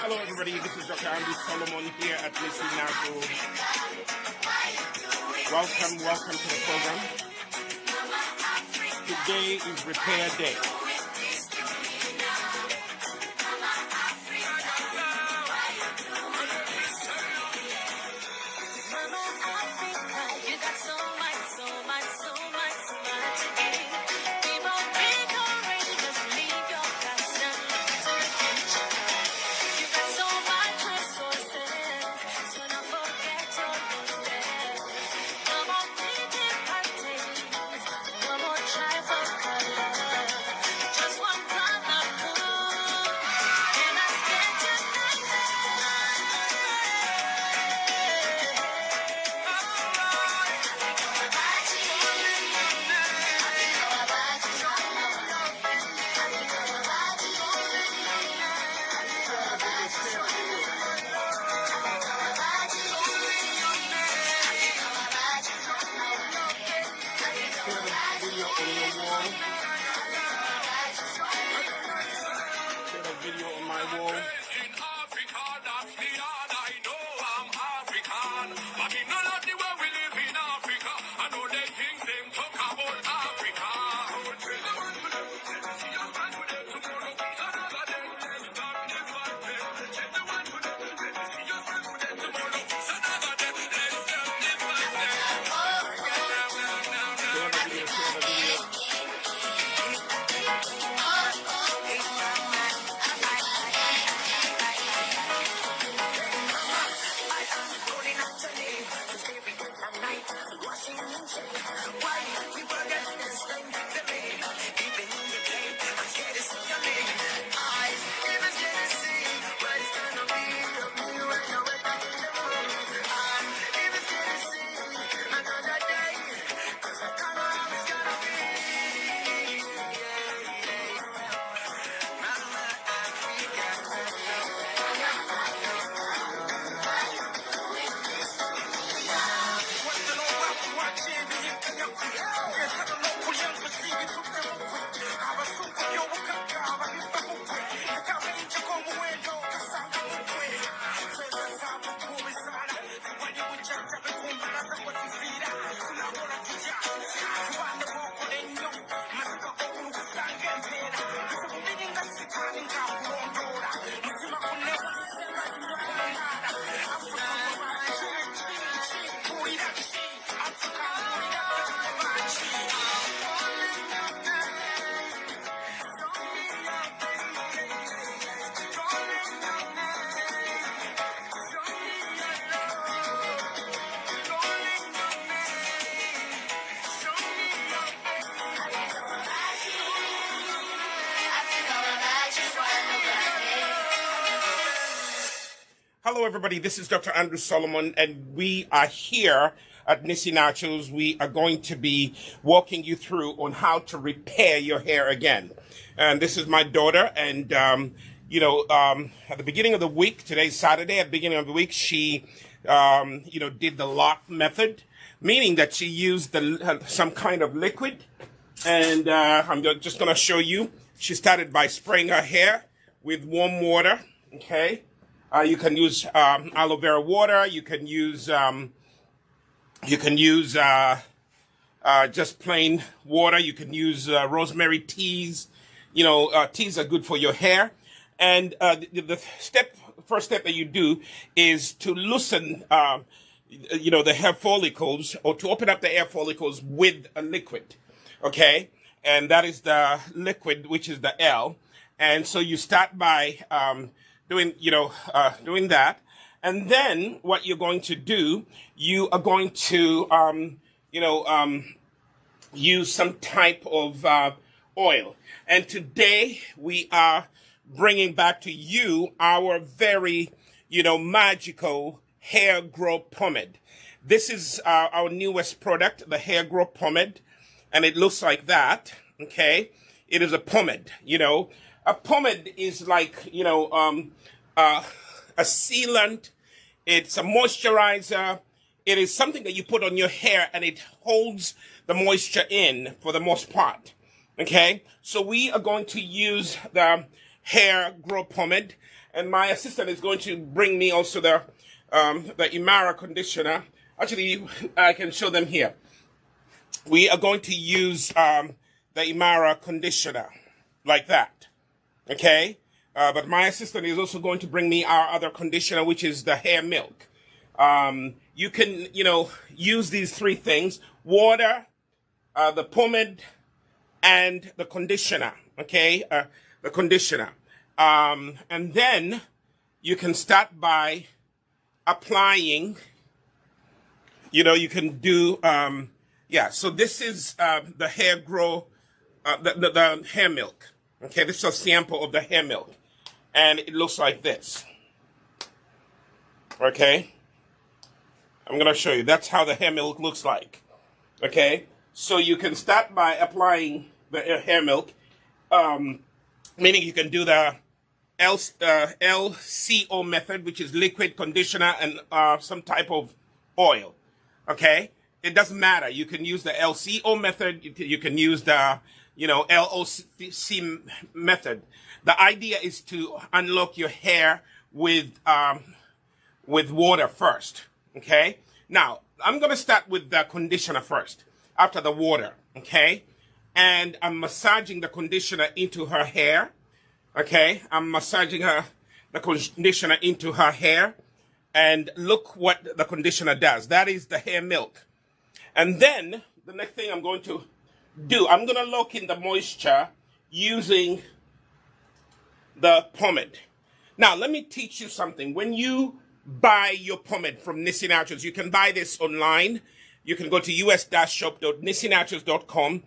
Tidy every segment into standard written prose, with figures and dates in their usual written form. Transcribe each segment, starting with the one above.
Hello everybody, this is Dr. Andrew Solomon here at Listen Natural. Welcome to the program. Today is Repair Day. Hello everybody, this is Dr. Andrew Solomon and we are here at Nissi Naturals. We are going to be walking you through on how to repair your hair again. And this is my daughter and, at the beginning of the week, today's Saturday, at the beginning of the week, she, did the lock method, meaning that she used some kind of liquid. And I'm just going to show you. She started by spraying her hair with warm water, okay? You can use aloe vera water. You can use just plain water. You can use rosemary teas. Teas are good for your hair. And the first step that you do is to loosen, the hair follicles, or to open up the hair follicles with a liquid. Okay, and that is the liquid, which is the L. And so you start by doing that, and then what you're going to do, you are going to use some type of oil. And today we are bringing back to you our very magical HairGro Pomade. This is our newest product, the HairGro Pomade, and it looks like that. Okay, it is a pomade. A pomade is like, a sealant. It's a moisturizer. It is something that you put on your hair and it holds the moisture in for the most part. Okay? So we are going to use the HairGro Pomade. And my assistant is going to bring me also the Imara conditioner. Actually, I can show them here. We are going to use the Imara conditioner like that. Okay? But my assistant is also going to bring me our other conditioner, which is the hair milk. You can, use these three things: water, the pomade, and the conditioner. Okay? The conditioner. And then you can start by applying, you can do, so this is the HairGro, the hair milk. Okay, this is a sample of the hair milk. And it looks like this. Okay? I'm going to show you. That's how the hair milk looks like. Okay? So you can start by applying the hair milk, meaning you can do the LCO method, which is liquid, conditioner, and some type of oil. Okay? It doesn't matter. You can use the LCO method. You can use the, LOC method. The idea is to unlock your hair with water first. Okay? Now, I'm going to start with the conditioner first, after the water. Okay? And I'm massaging the conditioner into her hair. Okay? I'm massaging the conditioner into her hair. And look what the conditioner does. That is the hair milk. And then, the next thing I'm going to do, I'm going to lock in the moisture using the pomade. Now, let me teach you something. When you buy your pomade from Nisi Naturals, you can buy this online. You can go to us-shop.nisinaturals.com.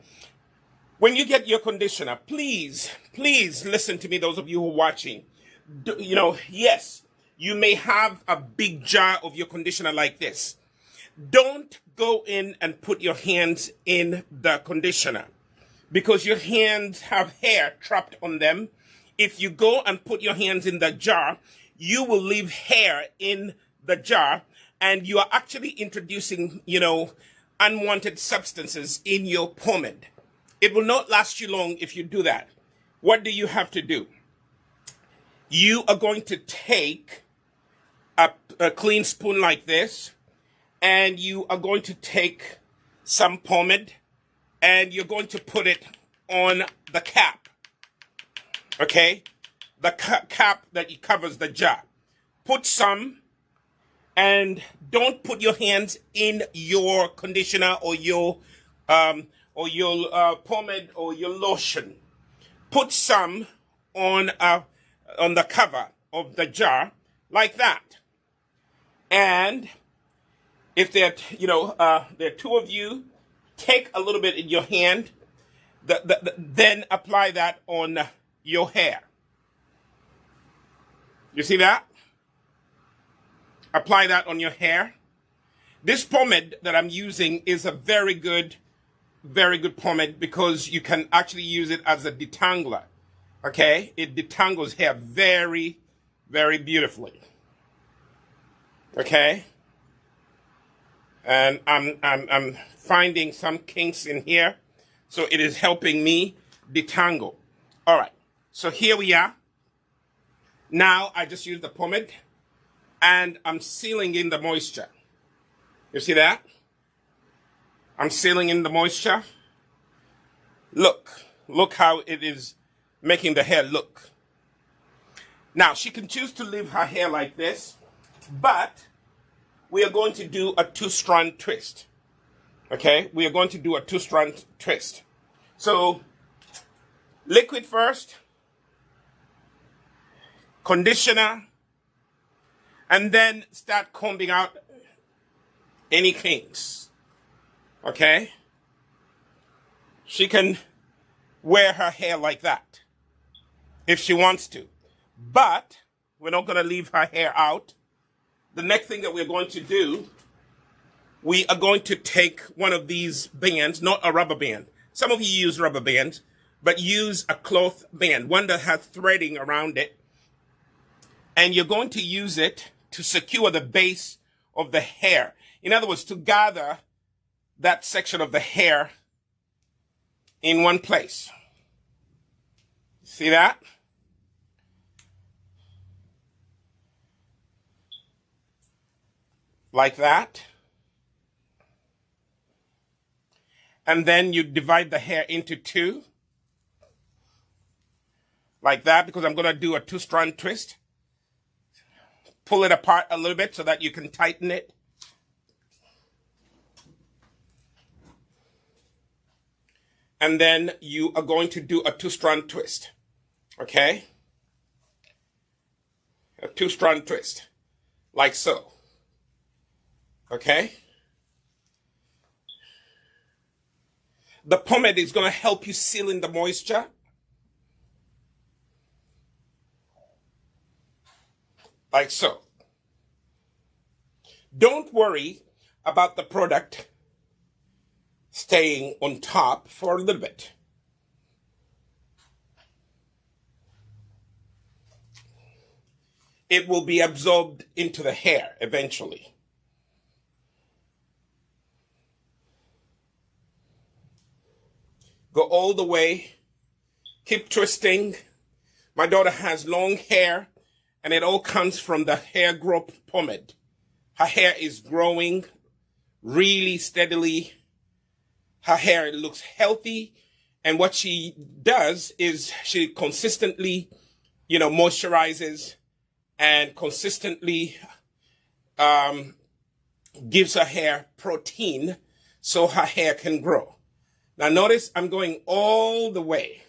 When you get your conditioner, please listen to me, those of you who are watching. Yes, you may have a big jar of your conditioner like this. Don't go in and put your hands in the conditioner because your hands have hair trapped on them. If you go and put your hands in the jar, you will leave hair in the jar, and you are actually introducing, unwanted substances in your pomade. It will not last you long if you do that. What do you have to do? You are going to take a clean spoon like this, and you are going to take some pomade, and you're going to put it on the cap. Okay? The cap that covers the jar. Put some, and don't put your hands in your conditioner or your pomade or your lotion. Put some on the cover of the jar like that. And if there are two of you, take a little bit in your hand, then apply that on your hair. You see that? Apply that on your hair. This pomade that I'm using is a very good pomade because you can actually use it as a detangler. Okay? It detangles hair very, very beautifully. Okay? And I'm finding some kinks in here, so it is helping me detangle. All right. So here we are. Now I just use the pomade, and I'm sealing in the moisture. You see that? I'm sealing in the moisture. Look how it is making the hair look. Now, she can choose to leave her hair like this, but we are going to do a two-strand twist. Okay? We are going to do a two-strand twist. So, liquid first, conditioner, and then start combing out any kinks. Okay? She can wear her hair like that if she wants to. But we're not going to leave her hair out. The next thing that we're going to do, we are going to take one of these bands, not a rubber band. Some of you use rubber bands, but use a cloth band, one that has threading around it. And you're going to use it to secure the base of the hair. In other words, to gather that section of the hair in one place. See that? like that. And then you divide the hair into two, like that, because I'm going to do a two-strand twist. Pull it apart a little bit so that you can tighten it. And then you are going to do a two-strand twist, okay? A two-strand twist, like so, okay? The pomade is going to help you seal in the moisture. Like so. Don't worry about the product staying on top for a little bit. It will be absorbed into the hair eventually. Go all the way. Keep twisting. My daughter has long hair, and it all comes from the HairGro Pomade. Her hair is growing really steadily. Her hair looks healthy. And what she does is she consistently, moisturizes and consistently gives her hair protein so her hair can grow. Now notice I'm going all the way.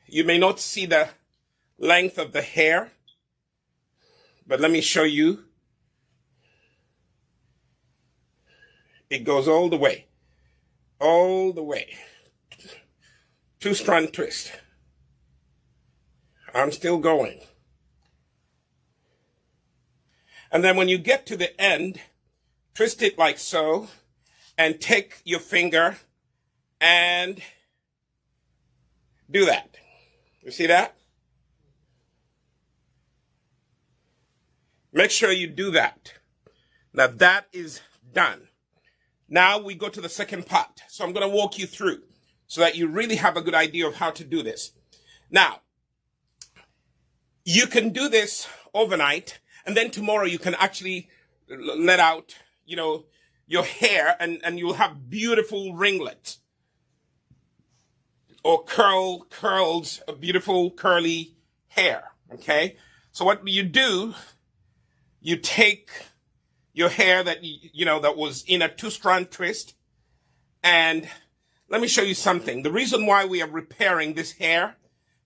You may not see the length of the hair, but let me show you. It goes all the way. Two-strand twist. I'm still going. And then when you get to the end, twist it like so, and take your finger and do that. You see that? Make sure you do that. Now that is done. Now we go to the second part. So I'm going to walk you through so that you really have a good idea of how to do this. Now, you can do this overnight, and then tomorrow you can actually let out, your hair, and you'll have beautiful ringlets or curls, beautiful curly hair. Okay. So what you do, you take your hair that, that was in a two-strand twist. And let me show you something. The reason why we are repairing this hair,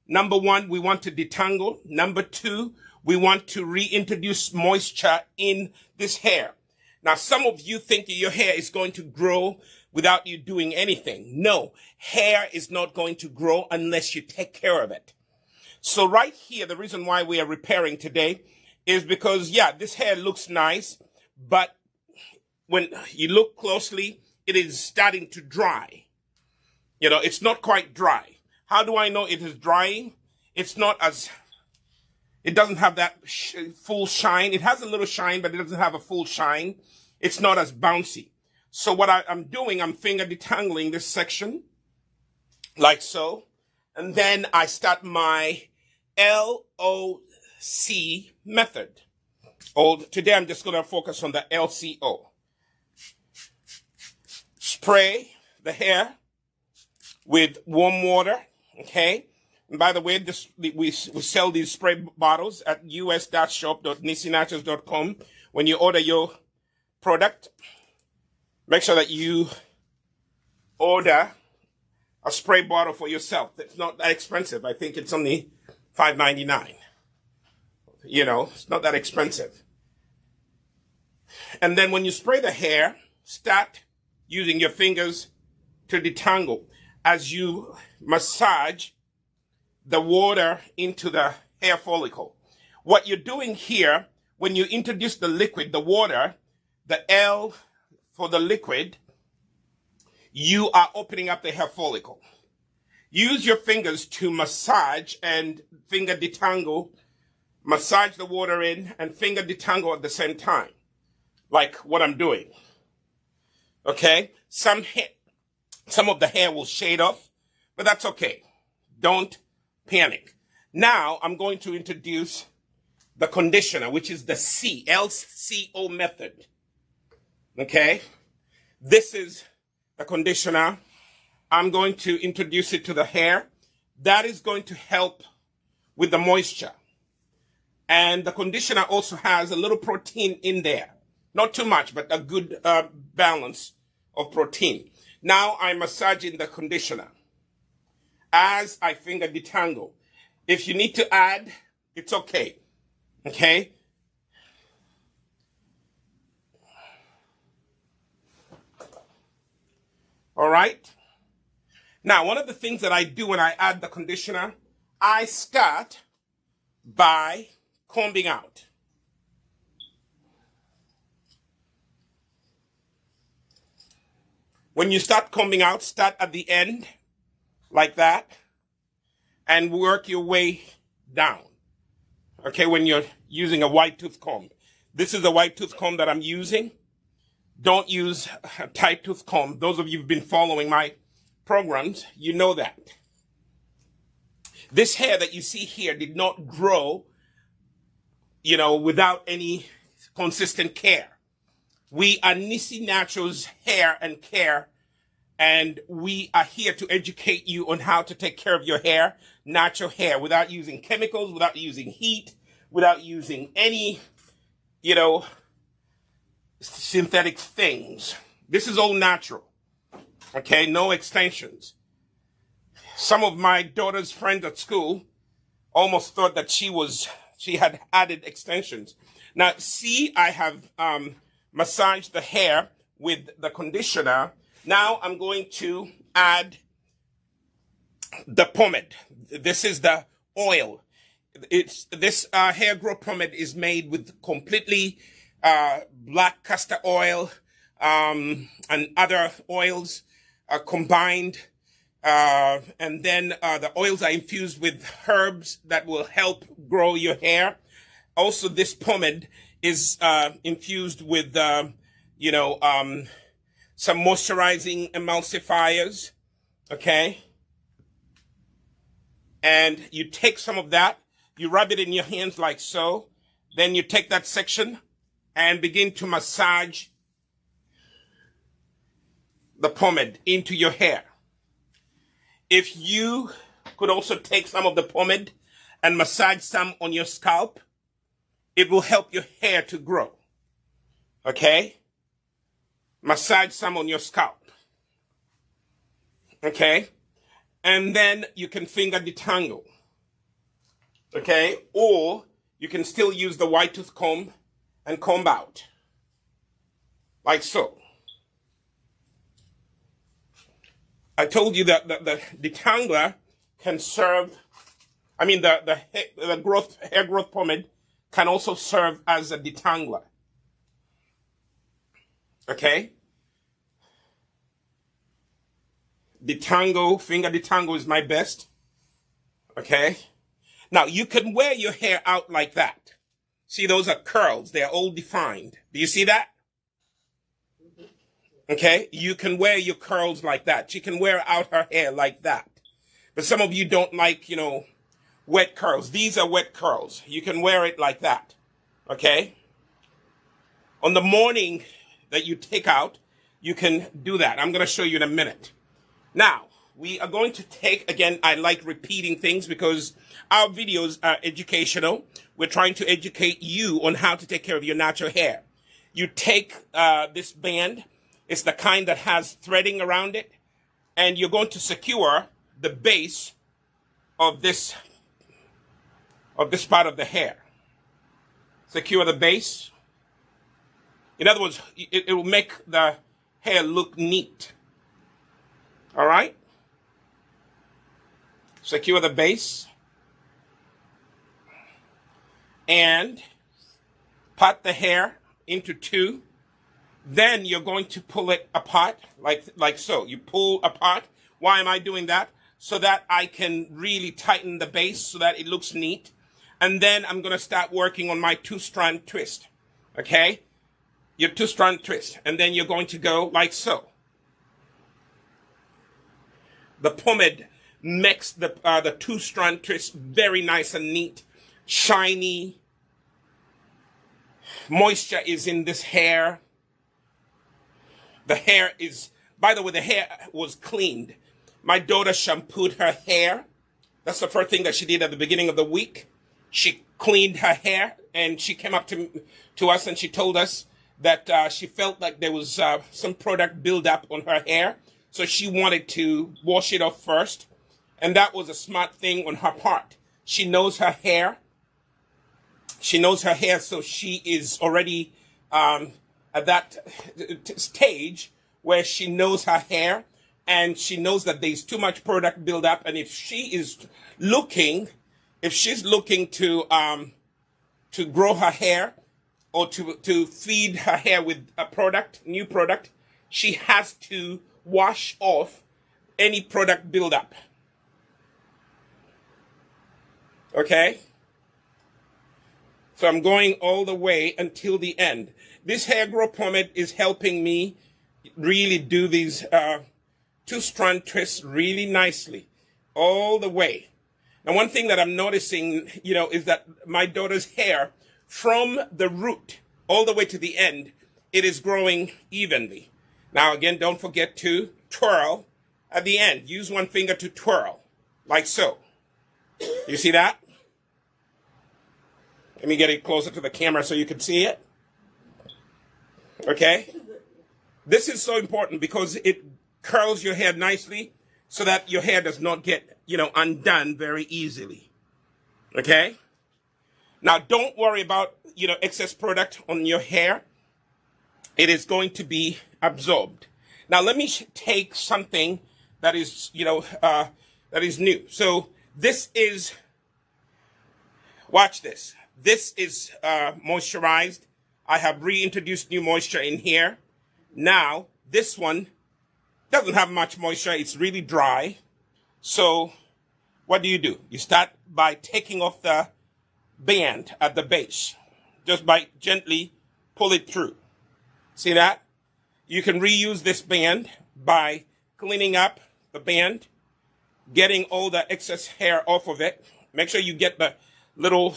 number one, we want to detangle. Number two, we want to reintroduce moisture in this hair. Now, some of you think that your hair is going to grow without you doing anything. No, hair is not going to grow unless you take care of it. So right here, the reason why we are repairing today is because, this hair looks nice, but when you look closely, it is starting to dry. It's not quite dry. How do I know it is drying? It doesn't have that full shine. It has a little shine, but it doesn't have a full shine. It's not as bouncy. So what I'm doing, I'm finger detangling this section, like so. And then I start my LOC method. Today I'm just going to focus on the LCO. Spray the hair with warm water, okay? And by the way, we sell these spray bottles at us.shop.nisinaturals.com. When you order your product, make sure that you order a spray bottle for yourself. It's not that expensive. I think it's only $5.99. It's not that expensive. And then when you spray the hair, start using your fingers to detangle as you massage the water into the hair follicle. What you're doing here, when you introduce the liquid, the water, the L for the liquid, you are opening up the hair follicle. Use your fingers to massage and finger detangle, massage the water in and finger detangle at the same time, like what I'm doing. Okay? Some of the hair will shade off, but that's okay. Don't panic. Now I'm going to introduce the conditioner, which is the LCO method. Okay? This is the conditioner. I'm going to introduce it to the hair. That is going to help with the moisture. And the conditioner also has a little protein in there. Not too much, but a good balance of protein. Now I'm massaging the conditioner as I finger detangle. If you need to add, it's okay. Okay? All right? Now, one of the things that I do when I add the conditioner, I start by combing out. When you start combing out, start at the end, like that, and work your way down. Okay, when you're using a wide tooth comb. This is a wide tooth comb that I'm using. Don't use a tight tooth comb. Those of you who've been following my programs, you know that. This hair that you see here did not grow, without any consistent care. We are Nisi Naturals Hair and Care, and we are here to educate you on how to take care of your hair, natural hair, without using chemicals, without using heat, without using any, synthetic things. This is all natural. Okay, no extensions. Some of my daughter's friends at school almost thought that she had added extensions. Now, see, I have massaged the hair with the conditioner. Now I'm going to add the pomade. This is the oil. This HairGro Pomade is made with completely black castor oil and other oils combined. And then the oils are infused with herbs that will help grow your hair. Also, this pomade is infused with, some moisturizing emulsifiers. Okay. And you take some of that, you rub it in your hands like so. Then you take that section and begin to massage the pomade into your hair. If you could also take some of the pomade and massage some on your scalp, it will help your hair to grow. Okay? Massage some on your scalp. Okay? And then you can finger detangle. Okay? Or you can still use the wide tooth comb and comb out. Like so. I told you that the detangler can serve, the hair growth pomade can also serve as a detangler. Okay? Finger detangle is my best. Okay? Now, you can wear your hair out like that. See, those are curls. They're all defined. Do you see that? Okay? You can wear your curls like that. She can wear out her hair like that. But some of you don't like, wet curls. These are wet curls. You can wear it like that. Okay? On the morning that you take out, you can do that. I'm going to show you in a minute. Now, we are going to take, again, I like repeating things because our videos are educational. We're trying to educate you on how to take care of your natural hair. You take this band. It's the kind that has threading around it. And you're going to secure the base of this part of the hair. Secure the base. In other words, it will make the hair look neat. All right? Secure the base. And part the hair into two. Then you're going to pull it apart like so. You pull apart. Why am I doing that? So that I can really tighten the base so that it looks neat. And then I'm going to start working on my two-strand twist. Okay? Your two-strand twist. And then you're going to go like so. The pomade makes the two-strand twist very nice and neat, shiny, moisture is in this hair. The hair is, by the way, the hair was cleaned. My daughter shampooed her hair. That's the first thing that she did at the beginning of the week. She cleaned her hair, and she came up to us and she told us that she felt like there was some product buildup on her hair. So she wanted to wash it off first. And that was a smart thing on her part. She knows her hair. She knows her hair, so she is already at that stage where she knows her hair, and she knows that there's too much product buildup. And if she's looking to grow her hair or to feed her hair with a new product, she has to wash off any product buildup. Okay? So I'm going all the way until the end. This HairGro Pomade is helping me really do these two-strand twists really nicely all the way. Now, one thing that I'm noticing, is that my daughter's hair, from the root all the way to the end, it is growing evenly. Now, again, don't forget to twirl at the end. Use one finger to twirl, like so. You see that? Let me get it closer to the camera so you can see it. Okay? This is so important because it curls your hair nicely so that your hair does not get, undone very easily. Okay? Now, don't worry about, excess product on your hair. It is going to be absorbed. Now, let me take something that is, that is new. So this is, watch this. This is moisturized. I have reintroduced new moisture in here. Now, this one doesn't have much moisture. It's really dry. So what do? You start by taking off the band at the base. Just by gently pull it through. See that? You can reuse this band by cleaning up the band, getting all the excess hair off of it. Make sure you get the little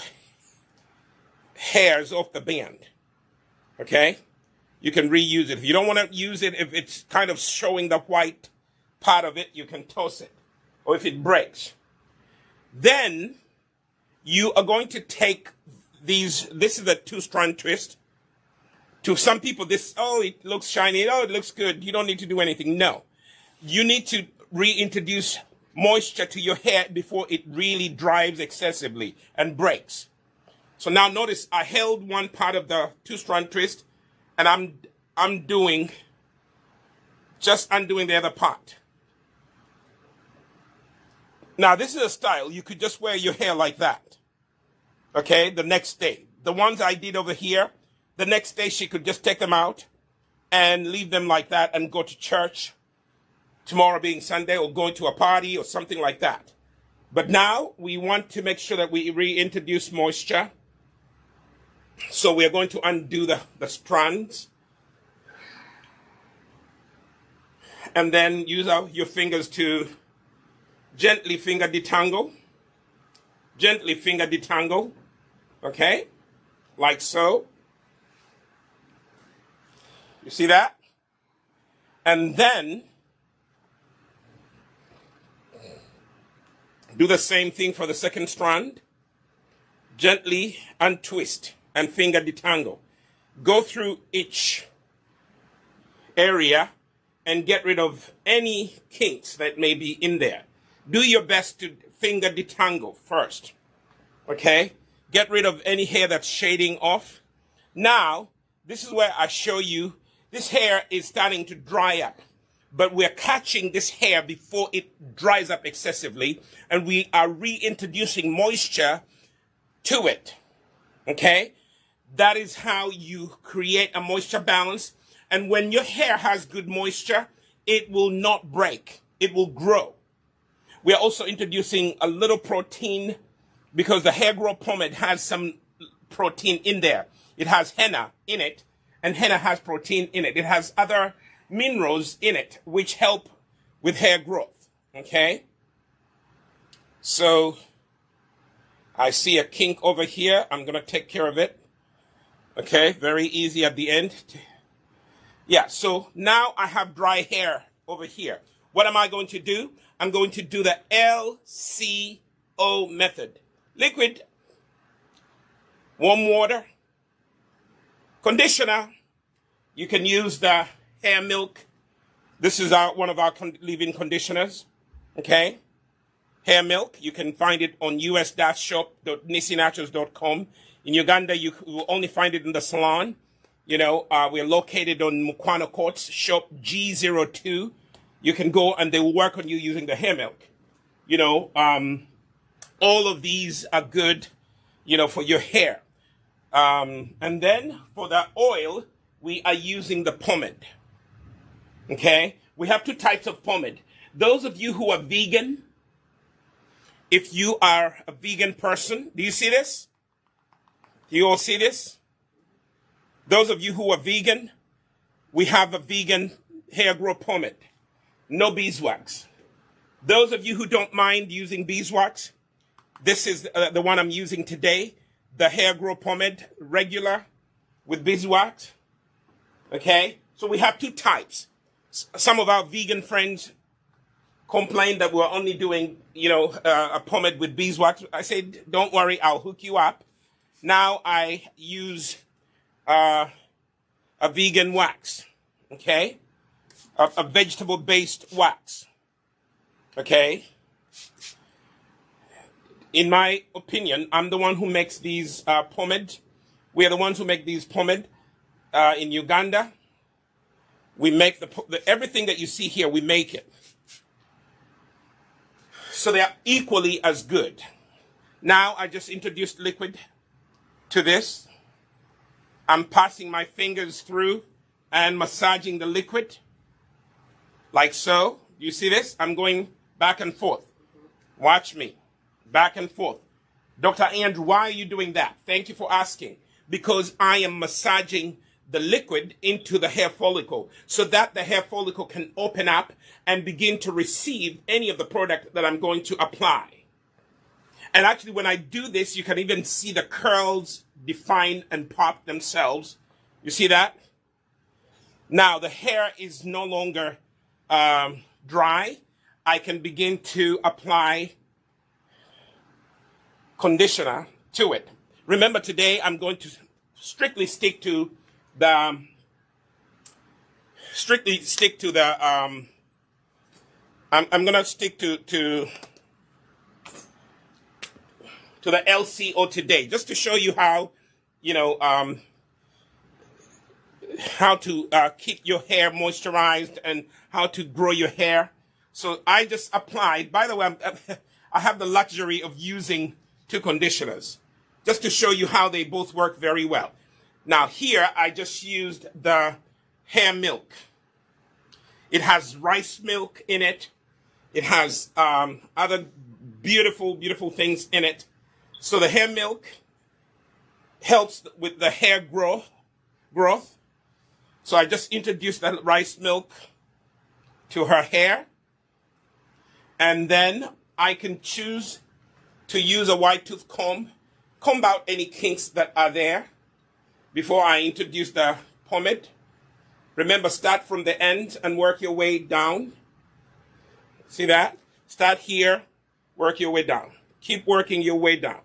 hairs off the band. Okay? You can reuse it. If you don't want to use it, if it's kind of showing the white part of it, you can toss it. Or if it breaks. Then you are going to take this is a two-strand twist. To some people, it looks shiny. Oh, it looks good. You don't need to do anything. No. You need to reintroduce moisture to your hair before it really dries excessively and breaks. So now notice I held one part of the two-strand twist, and I'm undoing the other part. Now, this is a style. You could just wear your hair like that. Okay, the next day. The ones I did over here, the next day she could just take them out and leave them like that and go to church, tomorrow being Sunday, or going to a party or something like that. But now we want to make sure that we reintroduce moisture. So we are going to undo the strands. And then use your fingers to gently finger detangle. Gently finger detangle. Okay? Like so. You see that? And then do the same thing for the second strand. Gently untwist and finger detangle. Go through each area and get rid of any kinks that may be in there. Do your best to finger detangle first. Okay? Get rid of any hair that's shading off. Now, this is where I show you this hair is starting to dry up. But we're catching this hair before it dries up excessively. And we are reintroducing moisture to it. Okay? That is how you create a moisture balance. And when your hair has good moisture, it will not break. It will grow. We are also introducing a little protein because the HairGro Pomade has some protein in there. It has henna in it, and henna has protein in it. It has other minerals in it which help with hair growth. Okay? So I see a kink over here. I'm going to take care of it. Okay, very easy at the end. Yeah, so now I have dry hair over here. What am I going to do? I'm going to do the LCO method. Liquid, warm water, conditioner. You can use the hair milk. This is one of our leave-in conditioners. Okay, hair milk. You can find it on us-shop.nisinaturals.com. In Uganda, you will only find it in the salon. You know, we're located on Mukwano Courts, shop G02. You can go and they will work on you using the hair milk. You know, all of these are good, you know, for your hair. And then for the oil, we are using the pomade. Okay? We have two types of pomade. Those of you who are vegan, if you are a vegan person, do you see this? Do you all see this? Those of you who are vegan, we have a vegan HairGro Pomade. No beeswax. Those of you who don't mind using beeswax, this is the one I'm using today. The HairGro Pomade, regular with beeswax. Okay? So we have two types. Some of our vegan friends complain that we're only doing, you know, a pomade with beeswax. I said, don't worry, I'll hook you up. Now I use a vegan wax, okay? A vegetable-based wax, okay? In my opinion, I'm the one who makes these pomade. We are the ones who make these pomade in Uganda. We make everything that you see here, we make it. So they are equally as good. Now I just introduced liquid to this. I'm passing my fingers through and massaging the liquid like so. You see this? I'm going back and forth. Watch me. Back and forth. Dr. Andrew, why are you doing that? Thank you for asking. Because I am massaging the liquid into the hair follicle so that the hair follicle can open up and begin to receive any of the product that I'm going to apply. And actually, when I do this, you can even see the curls define and pop themselves. You see that? Now, the hair is no longer dry. I can begin to apply conditioner to it. Remember, today I'm going to strictly stick to the I'm going to stick to the LCO today, just to show you how, you know, how to keep your hair moisturized and how to grow your hair. So I just applied, by the way, I have the luxury of using two conditioners, just to show you how they both work very well. Now here, I just used the hair milk. It has rice milk in it. It has other beautiful, beautiful things in it. So the hair milk helps with the hair growth. So I just introduced that rice milk to her hair. And then I can choose to use a white tooth comb out any kinks that are there before I introduce the pomade. Remember, start from the end and work your way down. See that? Start here, work your way down. Keep working your way down.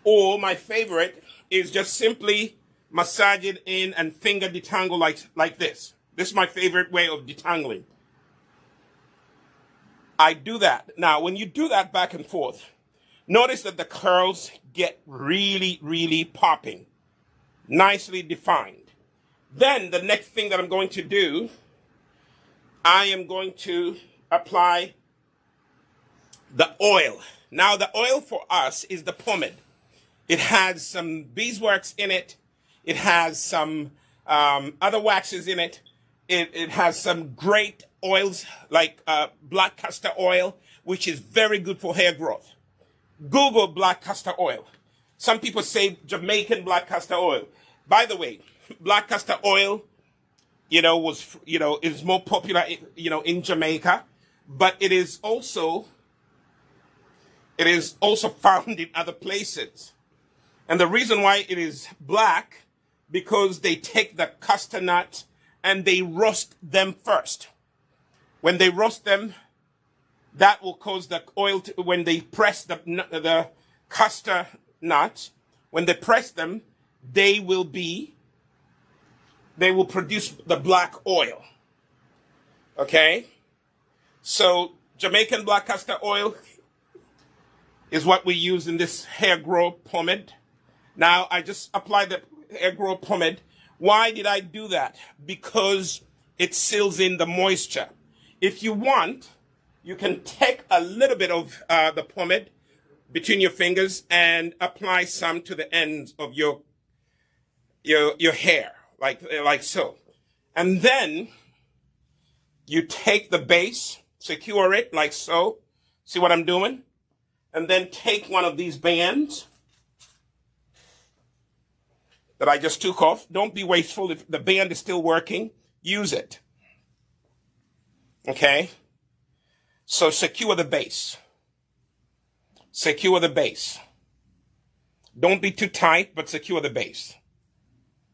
Or my favorite is just simply massage it in and finger detangle like this. This is my favorite way of detangling. I do that. Now, when you do that back and forth, notice that the curls get really, really popping, nicely defined. Then the next thing that I'm going to do, I am going to apply the oil. Now, the oil for us is the pomade. It has some beeswax in it. It has some other waxes in it. It has some great oils like black castor oil, which is very good for hair growth. Google black castor oil. Some people say Jamaican black castor oil. By the way, black castor oil, is more popular, in Jamaica, but it is also found in other places. And the reason why it is black, because they take the castor nut and they roast them first. When they roast them, that will cause the oil to, when they press the castor nut, when they press them, they will produce the black oil. Okay? So Jamaican black castor oil is what we use in this HairGro Pomade. Now, I just applied the HairGro Pomade. Why did I do that? Because it seals in the moisture. If you want, you can take a little bit of the pomade between your fingers and apply some to the ends of your hair, like so. And then you take the base, secure it like so. See what I'm doing? And then take one of these bands that I just took off. Don't be wasteful. If the band is still working, use it. Okay? So secure the base. Secure the base. Don't be too tight, but secure the base.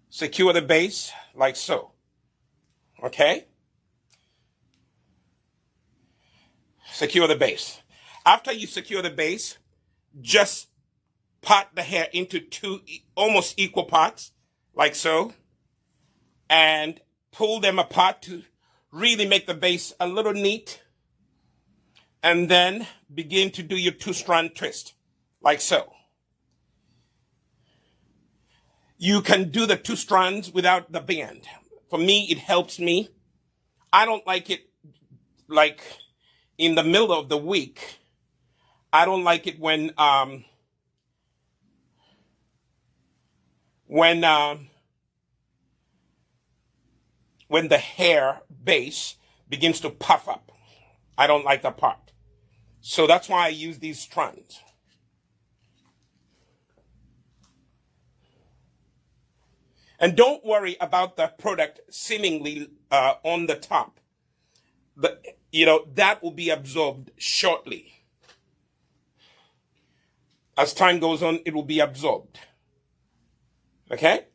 Secure the base like so. Okay? Secure the base. After you secure the base, just part the hair into two almost equal parts, like so, and pull them apart to really make the base a little neat. And then begin to do your two-strand twist, like so. You can do the two strands without the band. For me, it helps me. I don't like it like in the middle of the week. I don't like it when the hair base begins to puff up. I don't like that part. So that's why I use these strands. And don't worry about the product seemingly on the top. That will be absorbed shortly. As time goes on, it will be absorbed. Okay?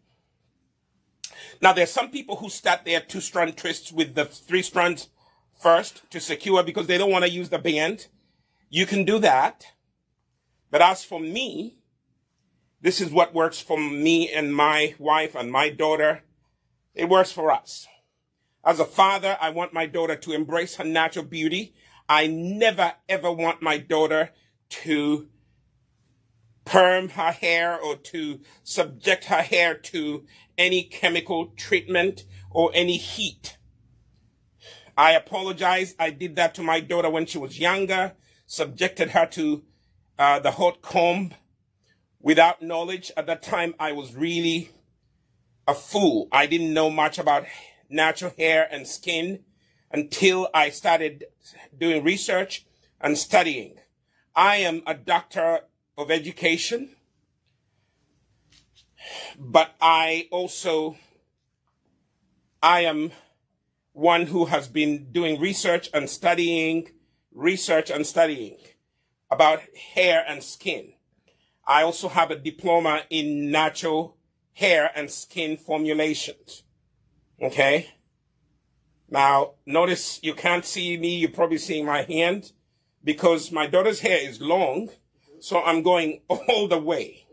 Now, there's some people who start their two-strand twists with the 3 strands first to secure because they don't want to use the band. You can do that. But as for me, this is what works for me and my wife and my daughter. It works for us. As a father, I want my daughter to embrace her natural beauty. I never, ever want my daughter to perm her hair or to subject her hair to any chemical treatment or any heat. I apologize. I did that to my daughter when she was younger, subjected her to the hot comb without knowledge. At that time, I was really a fool. I didn't know much about natural hair and skin until I started doing research and studying. I am a doctor of education, but I am one who has been doing research and studying about hair and skin. I also have a diploma in natural hair and skin formulations. Okay? Now, notice you can't see me. You're probably seeing my hand because my daughter's hair is long, so I'm going all the way.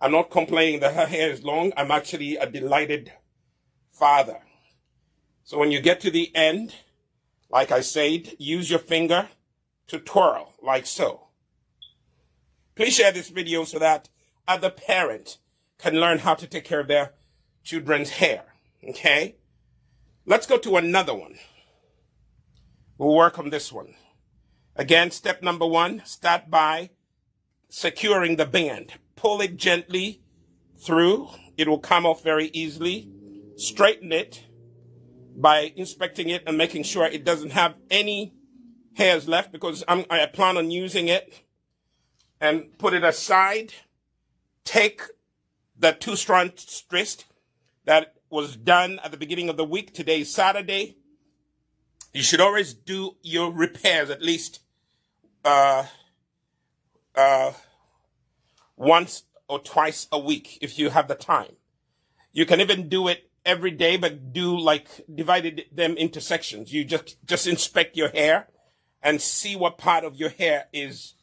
I'm not complaining that her hair is long. I'm actually a delighted father. So when you get to the end, like I said, use your finger to twirl, like so. Please share this video so that other parents can learn how to take care of their children's hair, okay? Let's go to another one. We'll work on this one. Again, step number 1, start by securing the band. Pull it gently through. It will come off very easily. Straighten it by inspecting it and making sure it doesn't have any hairs left because I plan on using it. And put it aside. Take the 2-strand twist that was done at the beginning of the week. Today is Saturday. You should always do your repairs at least once or twice a week if you have the time. You can even do it every day, but do like divided them into sections. You just inspect your hair and see what part of your hair is,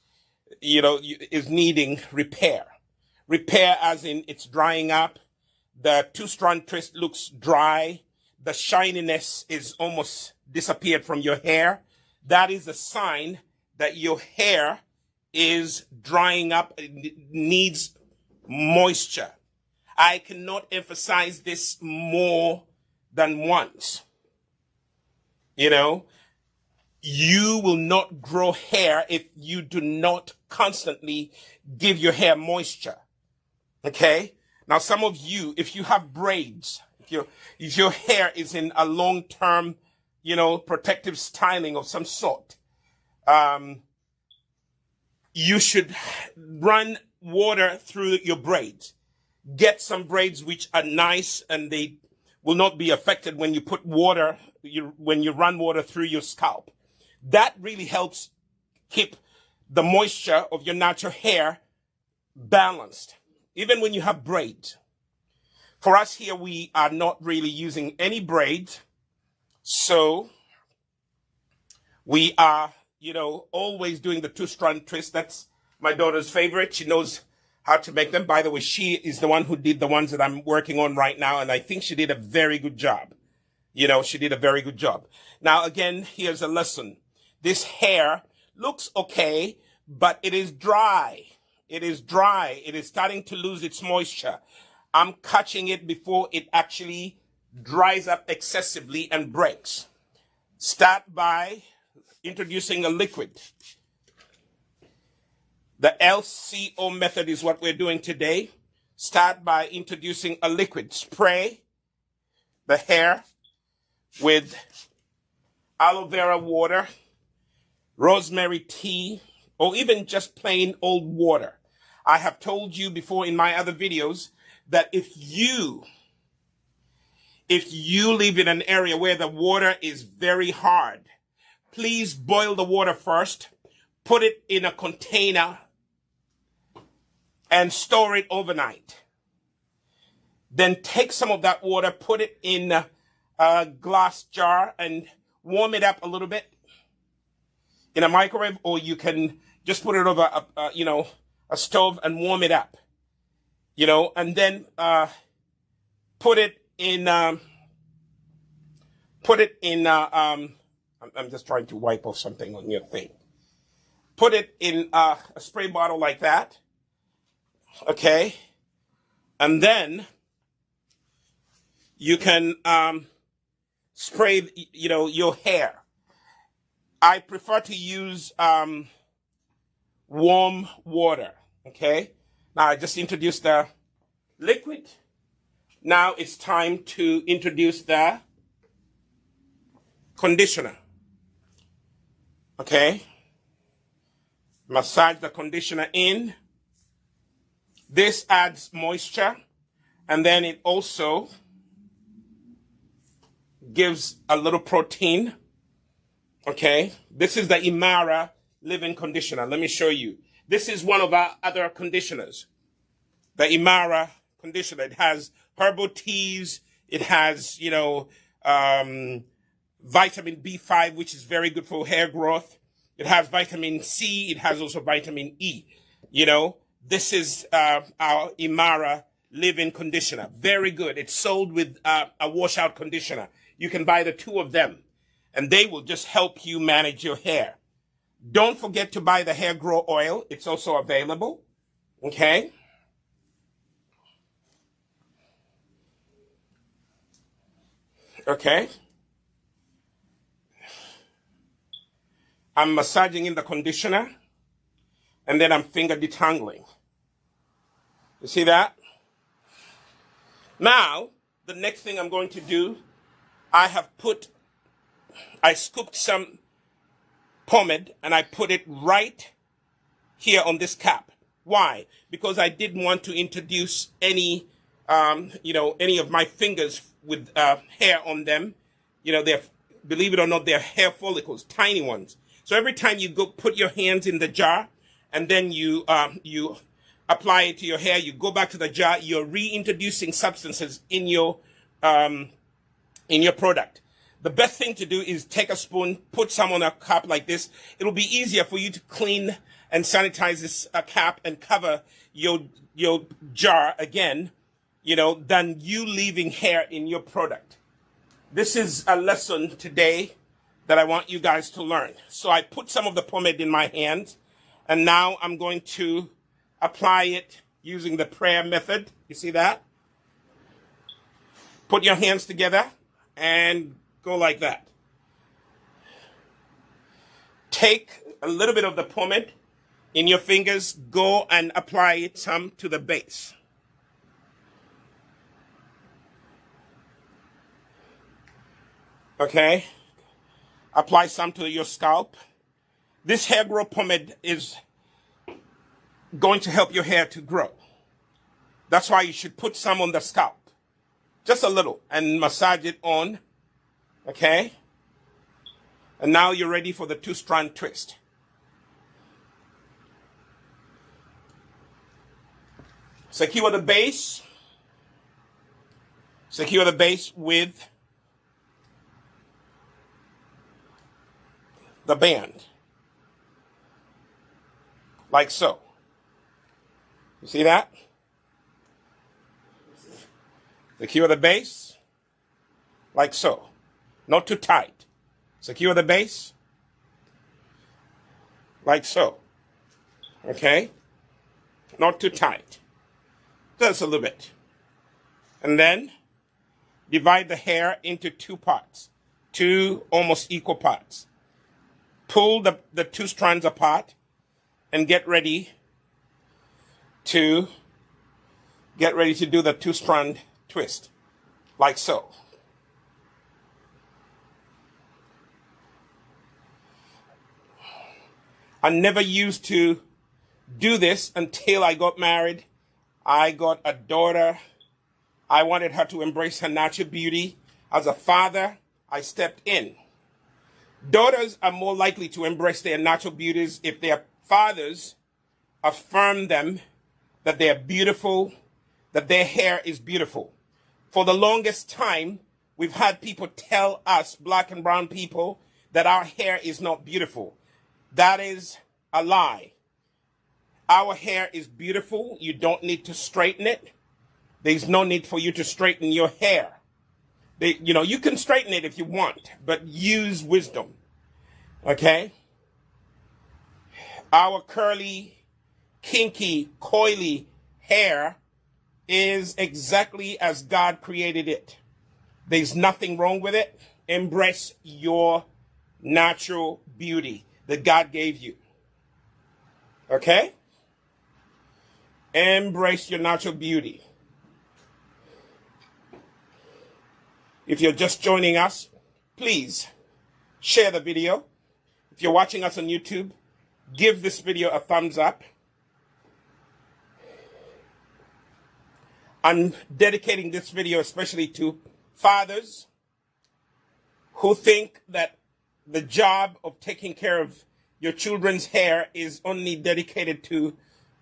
is needing repair. Repair as in it's drying up. The two-strand twist looks dry. The shininess is almost disappeared from your hair. That is a sign that your hair is drying up. It needs moisture. I cannot emphasize this more than once. You will not grow hair if you do not constantly give your hair moisture. Okay? Now, some of you, if you have braids, if your hair is in a long-term, protective styling of some sort, you should run water through your braids. Get some braids which are nice and they will not be affected when you put water, when you run water through your scalp. That really helps keep the moisture of your natural hair balanced, even when you have braids. For us here, we are not really using any braids. So we are, always doing the two-strand twist. That's my daughter's favorite. She knows how to make them. By the way, she is the one who did the ones that I'm working on right now. And I think she did a very good job. She did a very good job. Now, again, here's a lesson. This hair looks okay, but it is dry. It is dry. It is starting to lose its moisture. I'm catching it before it actually dries up excessively and breaks. Start by introducing a liquid. The LCO method is what we're doing today. Start by introducing a liquid. Spray the hair with aloe vera water, rosemary tea, or even just plain old water. I have told you before in my other videos that if you live in an area where the water is very hard, please boil the water first, put it in a container, and store it overnight. Then take some of that water, put it in a glass jar, and warm it up a little bit in a microwave, or you can just put it over a stove and warm it up. And then put it in. I'm just trying to wipe off something on your thing. Put it in a spray bottle like that. Okay. And then you can spray, your hair. I prefer to use warm water. Okay. Now I just introduced the liquid. Now it's time to introduce the conditioner. Okay. Massage the conditioner in. This adds moisture, and then it also gives a little protein. Okay. This is the Imara leave-in conditioner. Let me show you. This is one of our other conditioners. The Imara conditioner. It has herbal teas. It has, vitamin B5, which is very good for hair growth. It has vitamin C. It has also vitamin E. This is our Imara leave-in conditioner. Very good. It's sold with a washout conditioner. You can buy the two of them, and they will just help you manage your hair. Don't forget to buy the HairGro oil. It's also available. Okay. Okay. I'm massaging in the conditioner, and then I'm finger detangling. You see that? Now, the next thing I'm going to do, I scooped some pomade and I put it right here on this cap. Why? Because I didn't want to introduce any of my fingers with hair on them. Believe it or not, they're hair follicles, tiny ones. So every time you go put your hands in the jar, and then you apply it to your hair. You go back to the jar. You're reintroducing substances in your product. The best thing to do is take a spoon, put some on a cup like this. It'll be easier for you to clean and sanitize this cap and cover your jar again, than you leaving hair in your product. This is a lesson today that I want you guys to learn. So I put some of the pomade in my hand, and now I'm going to apply it using the prayer method. You see that? Put your hands together and go like that. Take a little bit of the pomade in your fingers, go and apply it some to the base. Okay? Apply some to your scalp. This HairGro Pomade is going to help your hair to grow. That's why you should put some on the scalp. Just a little, and massage it on. Okay? And now you're ready for the two-strand twist. Secure the base. Secure the base with the band. Like so. You see that? Secure the base. Like so. Not too tight. Secure the base. Like so. Okay? Not too tight. Just a little bit. And then divide the hair into two parts. Two almost equal parts. Pull the two strands apart and get ready to do the two-strand twist. Like so. I never used to do this until I got married. I got a daughter. I wanted her to embrace her natural beauty. As a father, I stepped in. Daughters are more likely to embrace their natural beauties if their fathers affirm them that they are beautiful, that their hair is beautiful. For the longest time, we've had people tell us, black and brown people, that our hair is not beautiful. That is a lie. Our hair is beautiful. You don't need to straighten it. There's no need for you to straighten your hair. You can straighten it if you want, but use wisdom. Okay? Our curly, kinky, coily hair is exactly as God created it. There's nothing wrong with it. Embrace your natural beauty that God gave you. Okay? Embrace your natural beauty. If you're just joining us, please share the video. If you're watching us on YouTube, give this video a thumbs up. I'm dedicating this video especially to fathers who think that the job of taking care of your children's hair is only dedicated to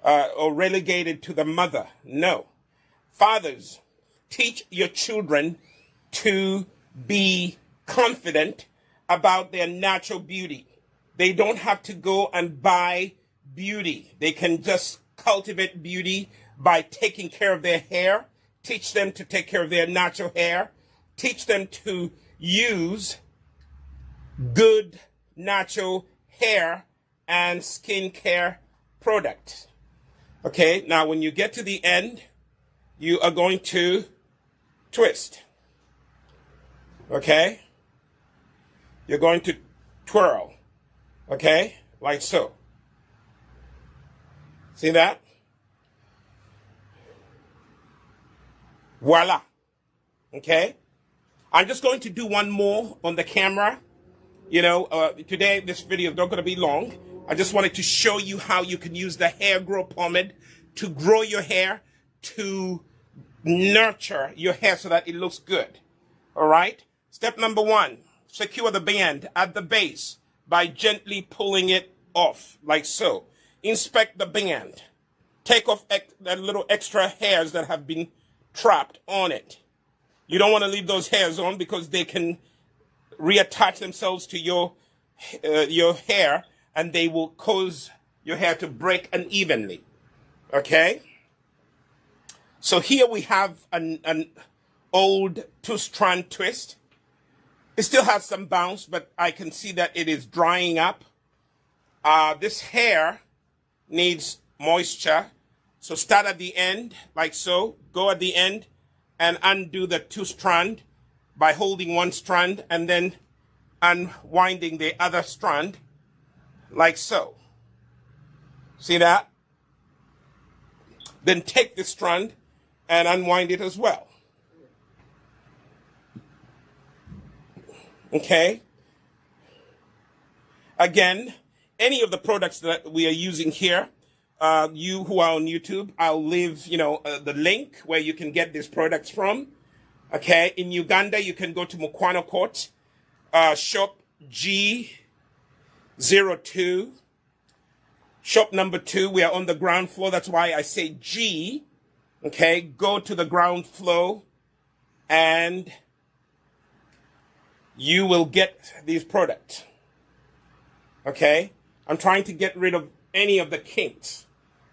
or relegated to the mother. No. Fathers, teach your children to be confident about their natural beauty. They don't have to go and buy beauty. They can just cultivate beauty by taking care of their hair. Teach them to take care of their natural hair. Teach them to use good natural hair and skincare products. Okay, now when you get to the end, you are going to twist. Okay? You're going to twirl. Okay? Like so. See that? Voila. Okay? I'm just going to do one more on the camera. Today this video is not going to be long. I just wanted to show you how you can use the HairGro Pomade to grow your hair, to nurture your hair so that it looks good. All right? Step number 1, secure the band at the base by gently pulling it off, like so. Inspect the band. take off the little extra hairs that have been trapped on it. You don't want to leave those hairs on because they can reattach themselves to your hair, and they will cause your hair to break unevenly. Okay? So here we have an old two-strand twist. It still has some bounce, but I can see that it is drying up. This hair needs moisture. So start at the end, like so. Go at the end and undo the two-strand by holding one strand and then unwinding the other strand, like so. See that? Then take this strand and unwind it as well. Okay? Again, any of the products that we are using here, you who are on YouTube, I'll leave, the link where you can get these products from. Okay? In Uganda, you can go to Mukwano Court, shop G02. Shop number 2, we are on the ground floor. That's why I say G. Okay, go to the ground floor and you will get these products. Okay, I'm trying to get rid of any of the kinks.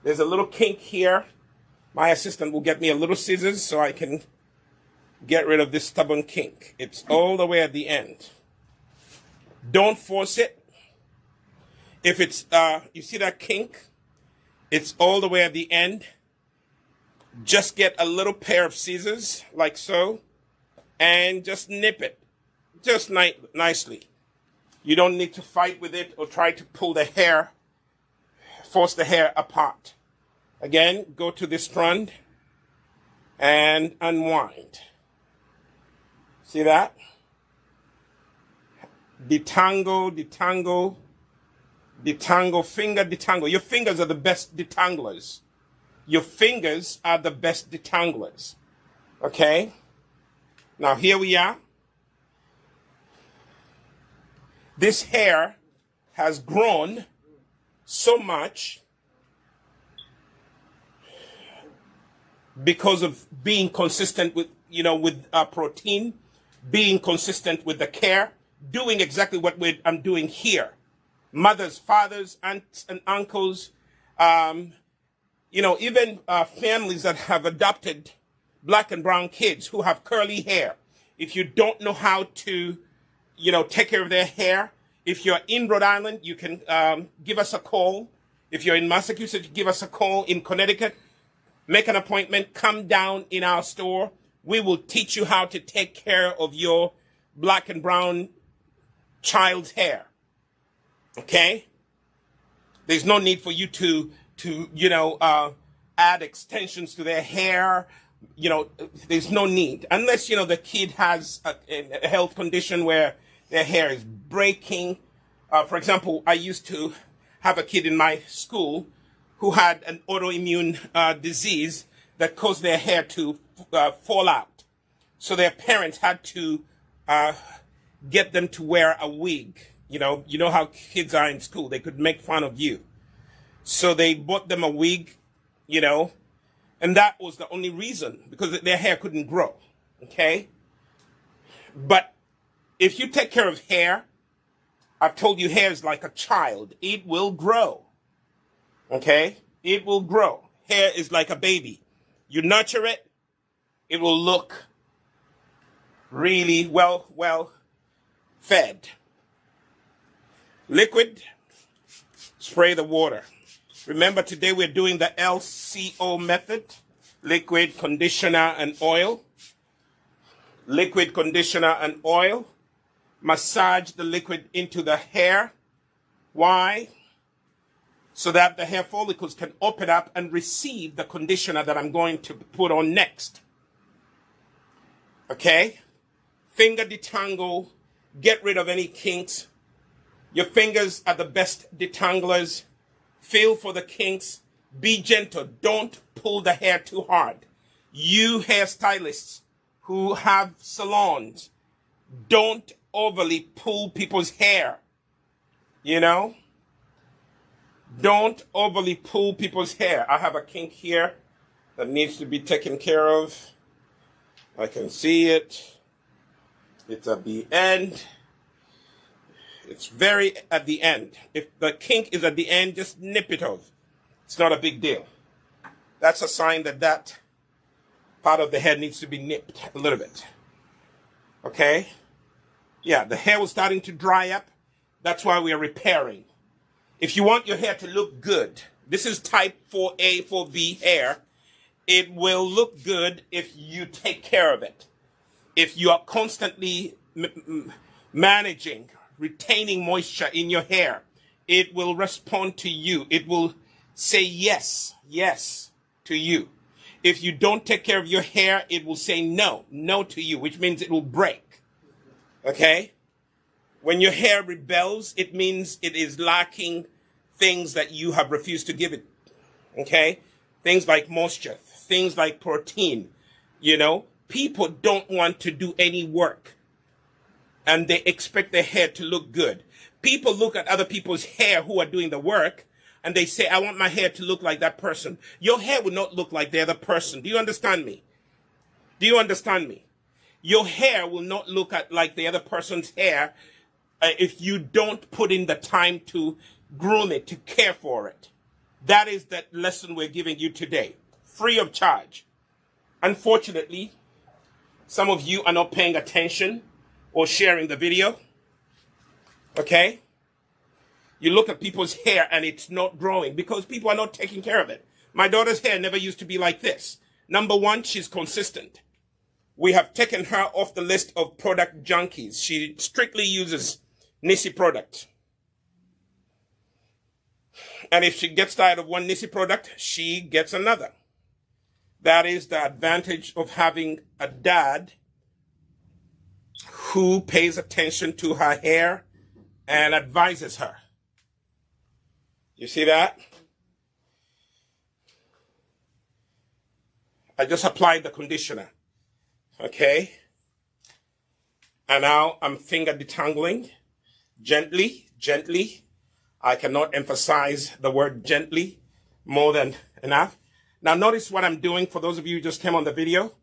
There's a little kink here. My assistant will get me a little scissors so I can get rid of this stubborn kink. It's all the way at the end. Don't force it. If it's, you see that kink? It's all the way at the end. Just get a little pair of scissors, like so, and just nip it, just nicely. You don't need to fight with it or try to pull the hair, force the hair apart. Again, go to this strand and unwind. See that? Detangle, detangle. Detangle, finger detangle. Your fingers are the best detanglers. Your fingers are the best detanglers. Okay? Now here we are. This hair has grown so much because of being consistent with, with protein, being consistent with the care, doing exactly what I'm doing here. Mothers, fathers, aunts, and uncles, even families that have adopted black and brown kids who have curly hair. If you don't know how to, take care of their hair, if you're in Rhode Island, you can give us a call. If you're in Massachusetts, give us a call. In Connecticut, make an appointment, come down in our store. We will teach you how to take care of your black and brown child's hair. Okay? There's no need for you to add extensions to their hair. There's no need. Unless, the kid has a health condition where their hair is breaking. For example, I used to have a kid in my school who had an autoimmune disease that caused their hair to fall out. So their parents had to get them to wear a wig. You know how kids are in school. They could make fun of you. So they bought them a wig, and that was the only reason, because their hair couldn't grow, okay? But if you take care of hair, I've told you hair is like a child. It will grow, okay? It will grow. Hair is like a baby. You nurture it, it will look really well fed. Liquid, spray the water. Remember, today we're doing the LCO method, liquid, conditioner, and oil. Liquid, conditioner, and oil. Massage the liquid into the hair. Why? So that the hair follicles can open up and receive the conditioner that I'm going to put on next. Okay? Finger detangle. Get rid of any kinks. Your fingers are the best detanglers. Feel for the kinks. Be gentle. Don't pull the hair too hard. You hairstylists who have salons, don't overly pull people's hair. Don't overly pull people's hair. I have a kink here that needs to be taken care of. I can see it. It's at the end. It's very at the end. If the kink is at the end, just nip it off. It's not a big deal. That's a sign that that part of the hair needs to be nipped a little bit. Okay? Yeah, the hair was starting to dry up. That's why we are repairing. If you want your hair to look good, this is type 4A, 4V hair. It will look good if you take care of it. If you are constantly managing, retaining moisture in your hair, it will respond to you. It will say yes, yes to you. If you don't take care of your hair, it will say no, no to you, which means it will break. Okay? When your hair rebels, it means it is lacking things that you have refused to give it. Okay? Things like moisture, things like protein. You know, people don't want to do any work and they expect their hair to look good. People look at other people's hair who are doing the work and they say, I want my hair to look like that person. Your hair will not look like the other person. Do you understand me? Do you understand me? Your hair will not look like the other person's hair if you don't put in the time to groom it, to care for it. That is that lesson we're giving you today, free of charge. Unfortunately, some of you are not paying attention or sharing the video. Okay? You look at people's hair and it's not growing because people are not taking care of it. My daughter's hair never used to be like this. Number one, she's consistent. We have taken her off the list of product junkies. She strictly uses Nissi products. And if she gets tired of one Nissi product, she gets another. That is the advantage of having a dad who pays attention to her hair and advises her. You see that? I just applied the conditioner. Okay? And now I'm finger detangling. Gently, gently. I cannot emphasize the word gently more than enough. Now notice what I'm doing for those of you who just came on the video.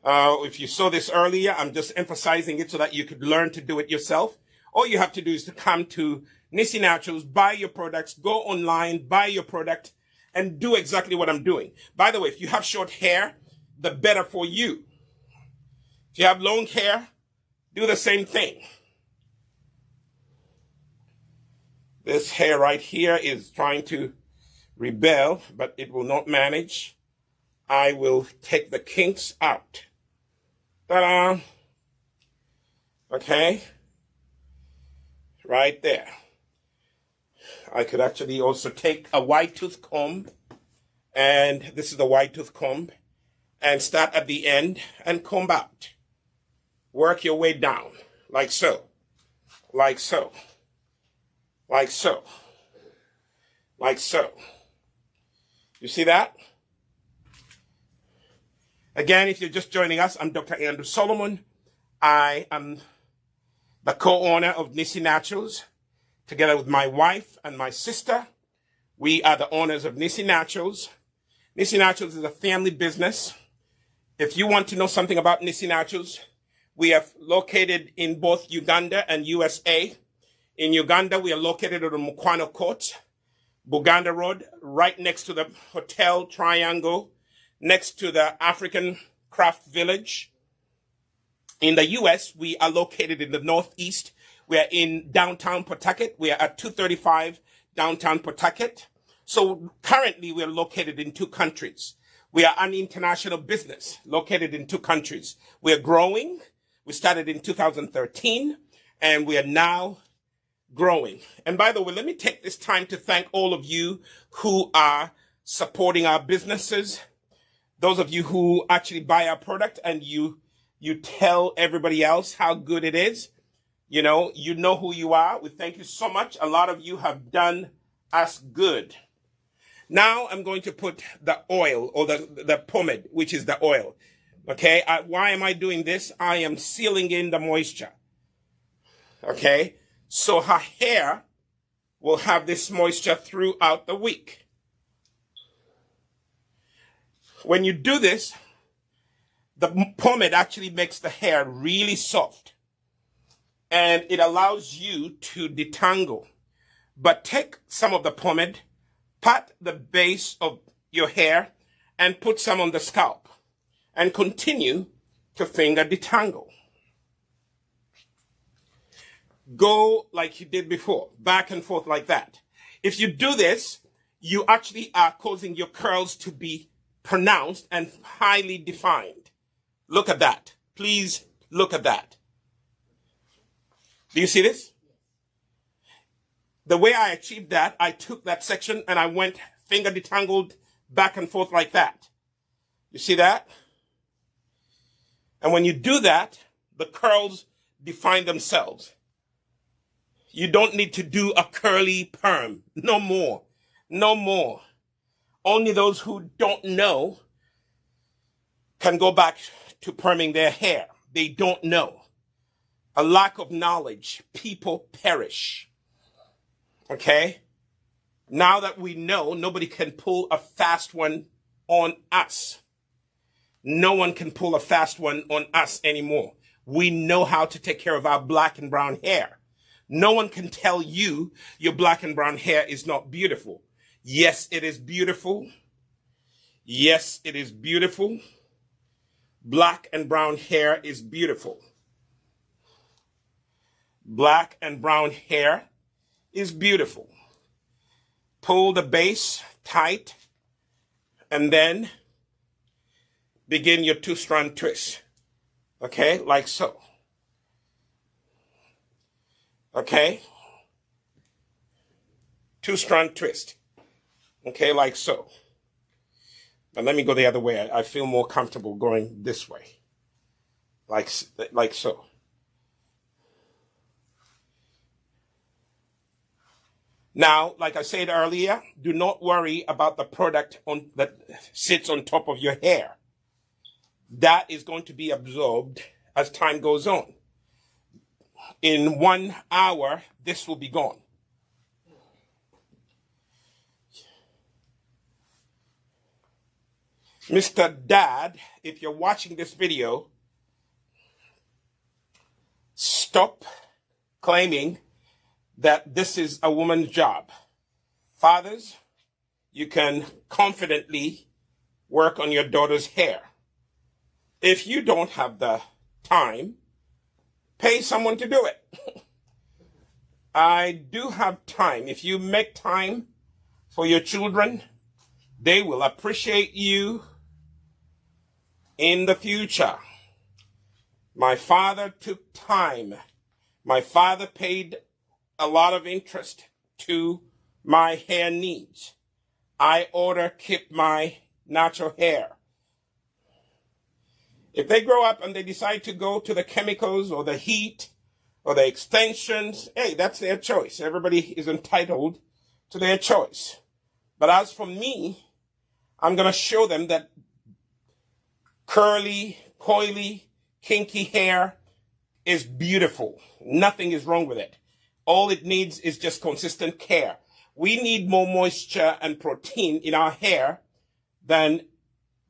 If you saw this earlier, I'm just emphasizing it so that you could learn to do it yourself. All you have to do is to come to Nissi Naturals, buy your products, go online, buy your product, and do exactly what I'm doing. By the way, if you have short hair, the better for you. If you have long hair, do the same thing. This hair right here is trying to rebel, but it will not manage. I will take the kinks out. Ta-da! Okay? Right there. I could actually also take a wide tooth comb, and this is the wide tooth comb, and start at the end and comb out. Work your way down, like so, like so, like so, like so. You see that? Again, if you're just joining us, I'm Dr. Andrew Solomon. I am the co-owner of Nissi Naturals. Together with my wife and my sister, we are the owners of Nissi Naturals. Nissi Naturals is a family business. If you want to know something about Nissi Naturals, we are located in both Uganda and USA. In Uganda, we are located on the Mukwano Court, Buganda Road, right next to the Hotel Triangle, next to the African Craft Village. In the US, we are located in the Northeast. We are in downtown Pawtucket. We are at 235 downtown Pawtucket. So currently, we are located in 2 countries. We are an international business located in 2 countries. We are growing. We started in 2013, and we are now growing. And by the way, let me take this time to thank all of you who are supporting our businesses. Those of you who actually buy our product and you tell everybody else how good it is. You know who you are. We thank you so much. A lot of you have done us good. Now I'm going to put the oil or the pomade, which is the oil. Okay. Why am I doing this? I am sealing in the moisture. Okay. So her hair will have this moisture throughout the week. When you do this, the pomade actually makes the hair really soft, and it allows you to detangle. But take some of the pomade, pat the base of your hair, and put some on the scalp, and continue to finger detangle. Go like you did before, back and forth like that. If you do this, you actually are causing your curls to be pronounced and highly defined. Look at that. Please look at that. Do you see this? The way I achieved that, I took that section and I went finger detangled back and forth like that. You see that? And when you do that, the curls define themselves. You don't need to do a curly perm. No more. No more. Only those who don't know can go back to perming their hair. They don't know. A lack of knowledge. People perish. Okay? Now that we know, nobody can pull a fast one on us. No one can pull a fast one on us anymore. We know how to take care of our black and brown hair. No one can tell you your black and brown hair is not beautiful. Yes, it is beautiful. Yes, it is beautiful. Black and brown hair is beautiful. Black and brown hair is beautiful. Pull the base tight and then begin your two-strand twist. Okay, like so. Okay? Two-strand twist. Okay, like so. Now let me go the other way. I feel more comfortable going this way. Like so. Now, like I said earlier, do not worry about the product that sits on top of your hair. That is going to be absorbed as time goes on. In 1 hour, this will be gone. Mr. Dad, if you're watching this video, stop claiming that this is a woman's job. Fathers, you can confidently work on your daughter's hair. If you don't have the time, pay someone to do it. I do have time. If you make time for your children, they will appreciate you in the future. My father took time. My father paid a lot of interest to my hair needs. I keep my natural hair. If they grow up and they decide to go to the chemicals or the heat or the extensions, hey, that's their choice. Everybody is entitled to their choice. But as for me, I'm going to show them that curly, coily, kinky hair is beautiful. Nothing is wrong with it. All it needs is just consistent care. We need more moisture and protein in our hair than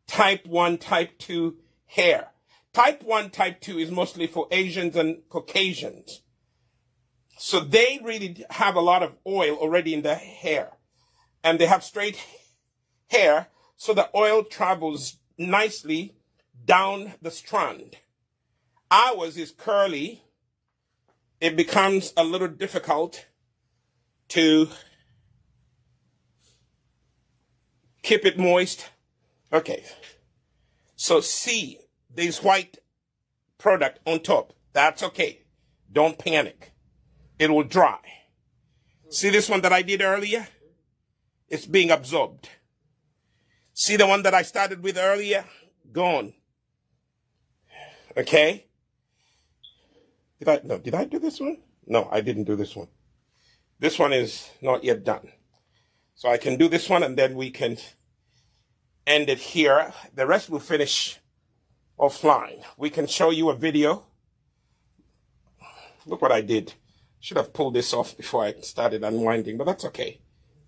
type 1, type 2 hair. Type 1, type 2 is mostly for Asians and Caucasians. So they really have a lot of oil already in their hair. And they have straight hair, so the oil travels nicely down the strand. Ours is curly. It becomes a little difficult to keep it moist. Okay. So see this white product on top. That's okay. Don't panic. It will dry. See this one that I did earlier? It's being absorbed. See the one that I started with earlier? Gone. Okay? Did I do this one? No, I didn't do this one. This one is not yet done. So I can do this one and then we can end it here. The rest will finish offline. We can show you a video. Look what I did. Should have pulled this off before I started unwinding, but that's okay.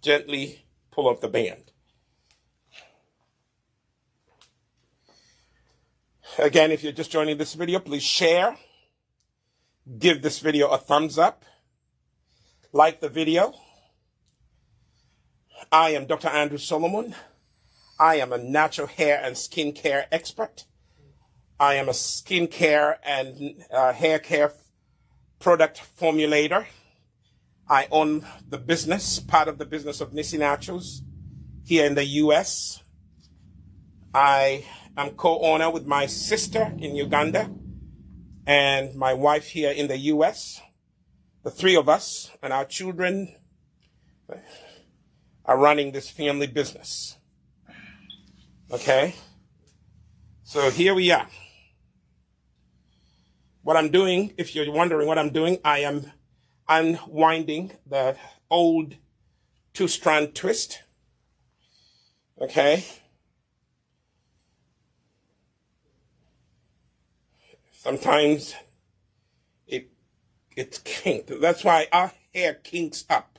Gently pull off the band. Again, if you're just joining this video, please share. Give this video a thumbs up. Like the video. I am Dr. Andrew Solomon. I am a natural hair and skincare expert. I am a skincare and hair care product formulator. I own the business, part of the business of Nisi Naturals here in the US. I am co-owner with my sister in Uganda and my wife here in the US. The three of us and our children are running this family business. Okay? So here we are. What I'm doing, if you're wondering what I'm doing, I am unwinding the old Two-Strand Twist. Okay? Sometimes it's kinked. That's why our hair kinks up.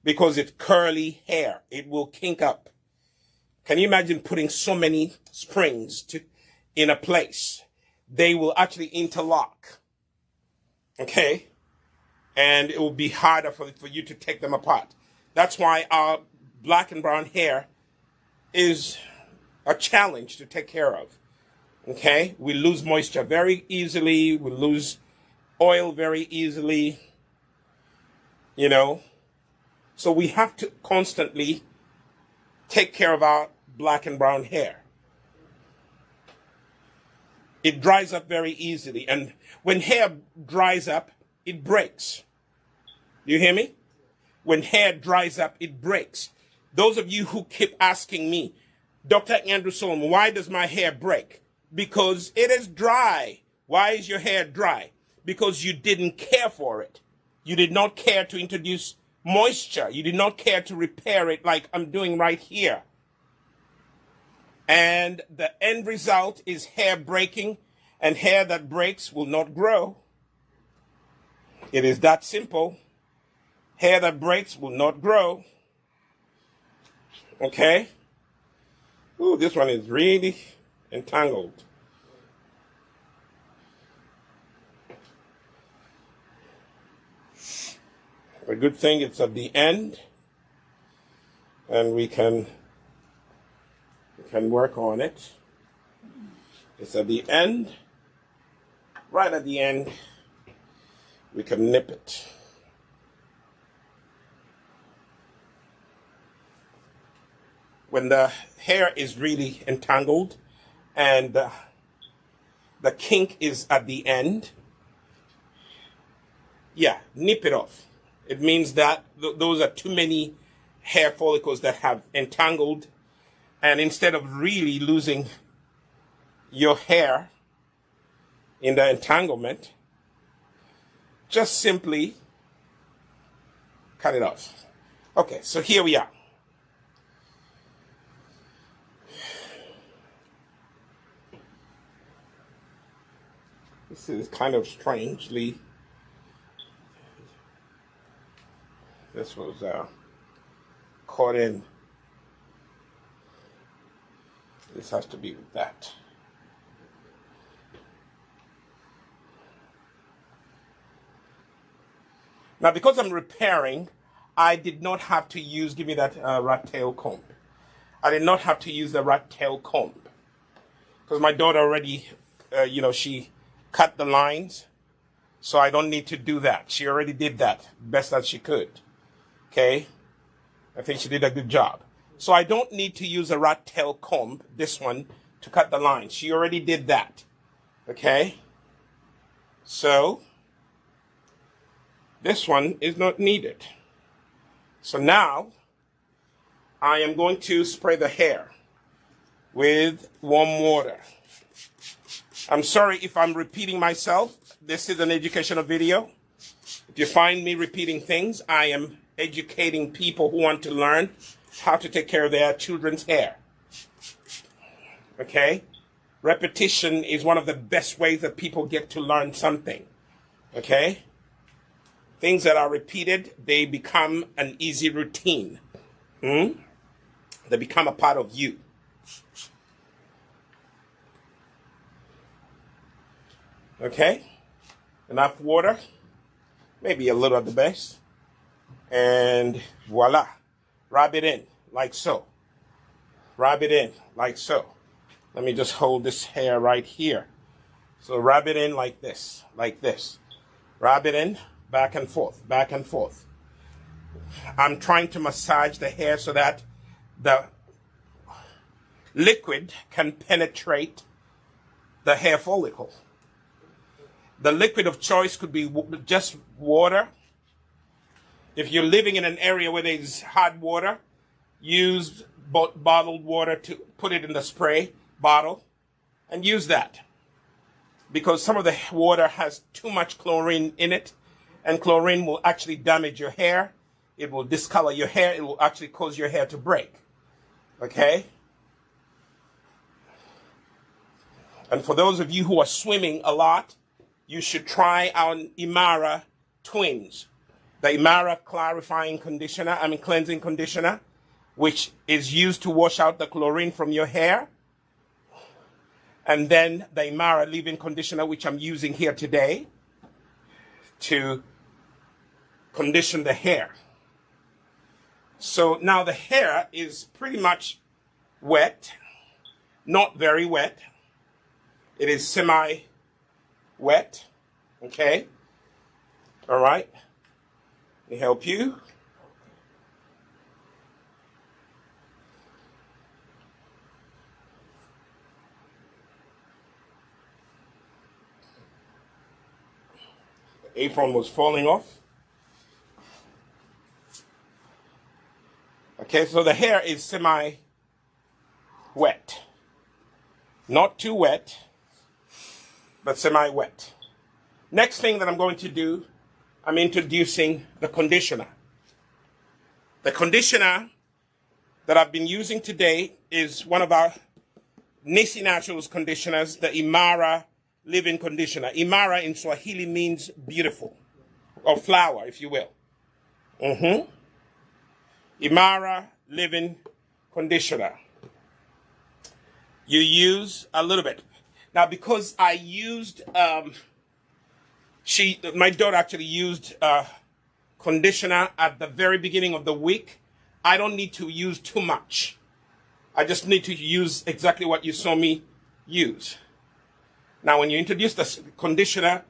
Because it's curly hair. It will kink up. Can you imagine putting so many springs in a place? They will actually interlock. Okay? And it will be harder for you to take them apart. That's why our black and brown hair is a challenge to take care of. Okay? We lose moisture very easily. We lose oil very easily. You know? So we have to constantly take care of our black and brown hair. It dries up very easily. And when hair dries up, it breaks. Do you hear me? When hair dries up, it breaks. Those of you who keep asking me, Dr. Andrew Solomon, why does my hair break? Because it is dry. Why is your hair dry? Because you didn't care for it. You did not care to introduce moisture. You did not care to repair it like I'm doing right here. And the end result is hair breaking, and hair that breaks will not grow. It is that simple. Hair that breaks will not grow. Okay? Ooh, this one is really entangled. A good thing it's at the end, and we can work on it. It's at the end. Right at the end, we can nip it. When the hair is really entangled and the kink is at the end, yeah, nip it off. It means that those are too many hair follicles that have entangled, and instead of really losing your hair in the entanglement, just simply cut it off. Okay, so here we are. This is kind of strangely, this was caught in. This has to be with that. Now, because I'm repairing, I did not have to use, give me that rat tail comb. I did not have to use the rat tail comb. Because my daughter already, she cut the lines. So I don't need to do that. She already did that best as she could. Okay? I think she did a good job. So I don't need to use a rat tail comb, this one, to cut the lines. She already did that. Okay? So this one is not needed. So now I am going to spray the hair with warm water. I'm sorry if I'm repeating myself. This is an educational video. If you find me repeating things, I am educating people who want to learn how to take care of their children's hair. Okay? Repetition is one of the best ways that people get to learn something. Okay? Things that are repeated, they become an easy routine. They become a part of you. Okay? Enough water, maybe a little at the base. And voila. Rub it in, like so. Rub it in, like so. Let me just hold this hair right here. So rub it in like this, like this. Rub it in, back and forth, back and forth. I'm trying to massage the hair so that the liquid can penetrate the hair follicle. The liquid of choice could be just water. If you're living in an area where there's hard water, use bottled water to put it in the spray bottle and use that. Because some of the water has too much chlorine in it, and chlorine will actually damage your hair. It will discolor your hair. It will actually cause your hair to break. Okay? And for those of you who are swimming a lot, you should try our Imara twins. The Imara cleansing conditioner, which is used to wash out the chlorine from your hair. And then the Imara leave-in conditioner, which I'm using here today to condition the hair. So now the hair is pretty much wet, not very wet. It is semi-wet, okay? All right, let me help you. The apron was falling off. Okay, so the hair is semi-wet. Not too wet, but semi-wet. Next thing that I'm going to do, I'm introducing the conditioner. The conditioner that I've been using today is one of our Nisi Naturals conditioners, the Imara leave-in conditioner. Imara in Swahili means beautiful, or flower, if you will. Imara leave-in conditioner. You use a little bit. Now, because I used, my daughter actually used conditioner at the very beginning of the week. I don't need to use too much. I just need to use exactly what you saw me use. Now, when you introduce the conditioner,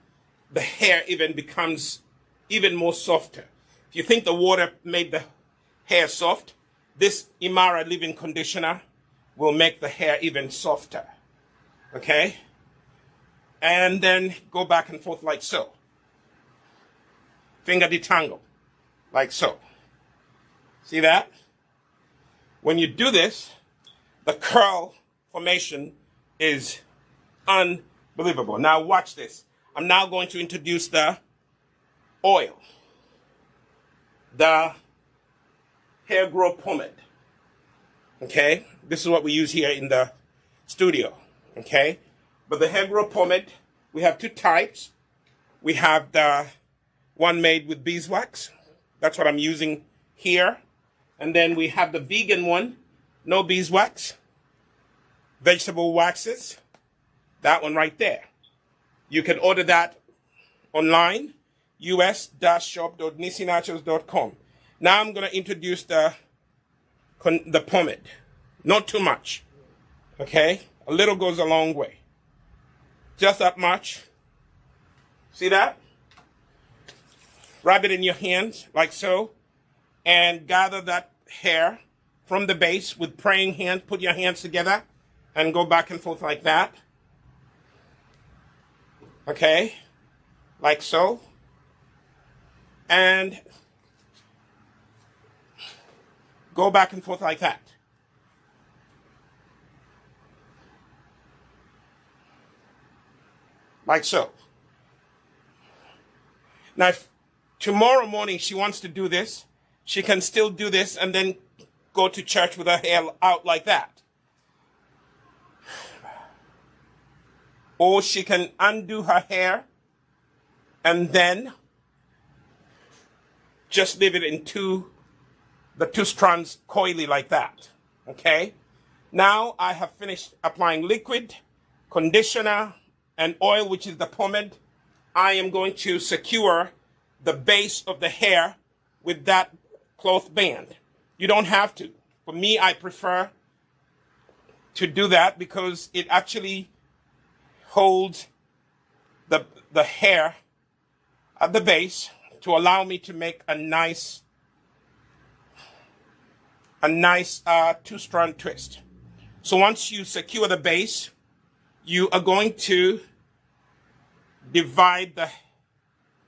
the hair even becomes even more softer. If you think the water made the hair soft, this Imara leave-in conditioner will make the hair even softer. Okay? And then go back and forth like so. Finger detangle, like so. See that? When you do this, the curl formation is unbelievable. Now watch this. I'm now going to introduce the oil. The HairGro Pomade. Okay? This is what we use here in the studio. Okay? But the HairGro Pomade, we have two types. We have the one made with beeswax. That's what I'm using here. And then we have the vegan one, no beeswax. Vegetable waxes. That one right there. You can order that online, us-shop.nisinaturals.com. Now I'm going to introduce the pomade. Not too much. Okay? A little goes a long way. Just that much. See that? Rub it in your hands like so. And gather that hair from the base with praying hands. Put your hands together and go back and forth like that. Okay? Like so. And go back and forth like that. Like so. Now, if tomorrow morning she wants to do this, she can still do this and then go to church with her hair out like that. Or she can undo her hair and then just leave it in the two strands coily like that. Okay? Now I have finished applying liquid, conditioner, and oil, which is the pomade. I am going to secure the base of the hair with that cloth band. You don't have to. For me, I prefer to do that because it actually holds the hair at the base to allow me to make a nice two-strand twist. So once you secure the base, you are going to divide the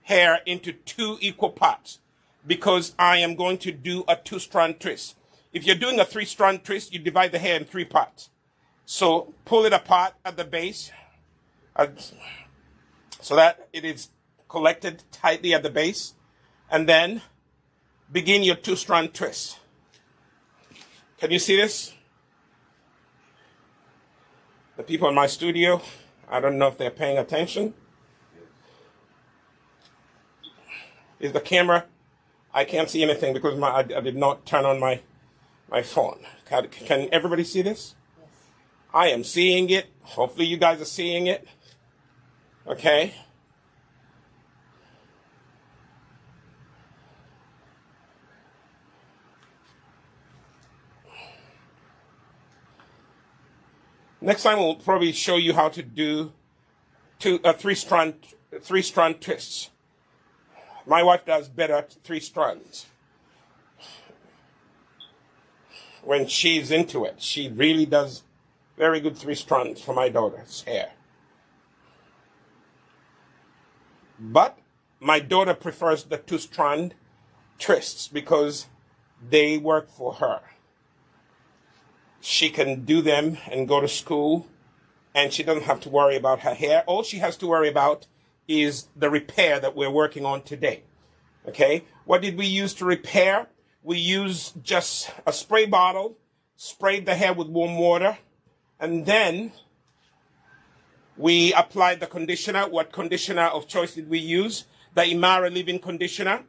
hair into 2 equal parts because I am going to do a two-strand twist. If you're doing a 3-strand twist, you divide the hair in 3 parts. So pull it apart at the base so that it is collected tightly at the base, and then begin your two-strand twist. Can you see this? The people in my studio, I don't know if they're paying attention. Is the camera? I can't see anything because I did not turn on my phone. Can everybody see this? Yes. I am seeing it. Hopefully you guys are seeing it. Okay. Next time we'll probably show you how to do three-strand twists. My wife does better at 3 strands. When she's into it, she really does very good 3 strands for my daughter's hair. But my daughter prefers the 2-strand twists because they work for her. She can do them and go to school, and she doesn't have to worry about her hair. All she has to worry about is the repair that we're working on today. Okay? What did we use to repair? We used just a spray bottle, sprayed the hair with warm water, and then we applied the conditioner. What conditioner of choice did we use? The Imara leave-in conditioner.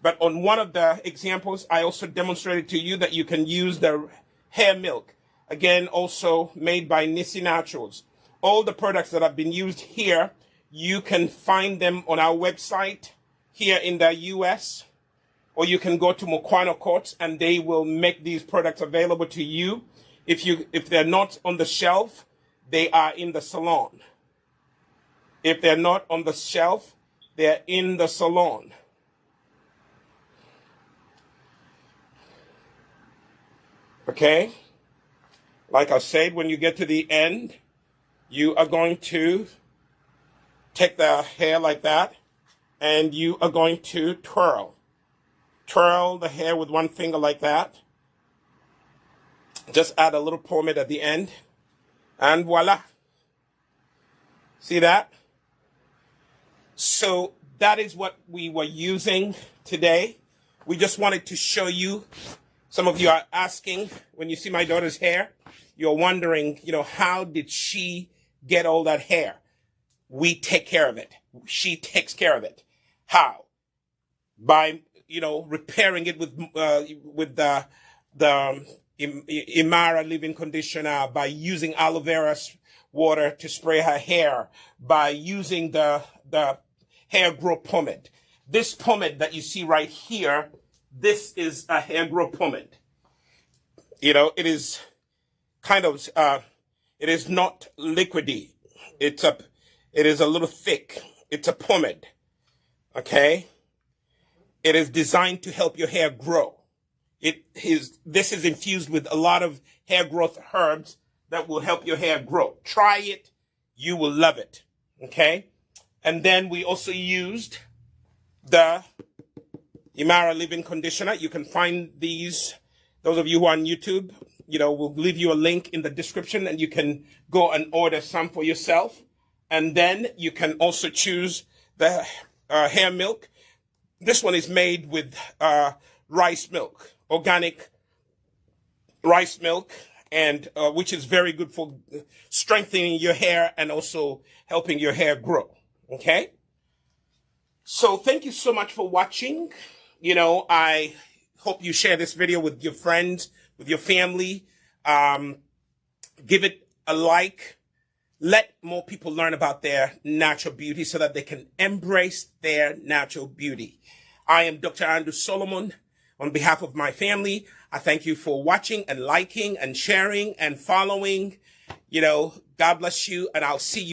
But on one of the examples, I also demonstrated to you that you can use the hair milk. Again, also made by Nisi Naturals. All the products that have been used here, you can find them on our website here in the US, or you can go to Mokwano Courts and they will make these products available to you. If they're not on the shelf, they are in the salon. If they're not on the shelf, they're in the salon. Okay? Like I said, when you get to the end, you are going to take the hair like that, and you are going to twirl. Twirl the hair with one finger like that. Just add a little pomade at the end, and voila. See that? So that is what we were using today. We just wanted to show you. Some of you are asking, when you see my daughter's hair, you're wondering, how did she get all that hair? We take care of it. She takes care of it. How? By, repairing it with the Imara leave-in conditioner, by using aloe vera water to spray her hair, by using the HairGro Pomade. This pomade that you see right here, this is a HairGro Pomade. It is kind of, it is not liquidy. It is a little thick. It's a pomade. Okay? It is designed to help your hair grow. This is infused with a lot of hair growth herbs that will help your hair grow. Try it. You will love it. Okay? And then we also used the Imara leave-in conditioner. You can find these, those of you who are on YouTube, we'll leave you a link in the description and you can go and order some for yourself. And then you can also choose the hair milk. This one is made with rice milk, organic rice milk, and which is very good for strengthening your hair and also helping your hair grow. Okay? So thank you so much for watching. I hope you share this video with your friends, with your family. Give it a like. Let more people learn about their natural beauty so that they can embrace their natural beauty. I am Dr. Andrew Solomon. On behalf of my family, I thank you for watching and liking and sharing and following. God bless you, and I'll see you.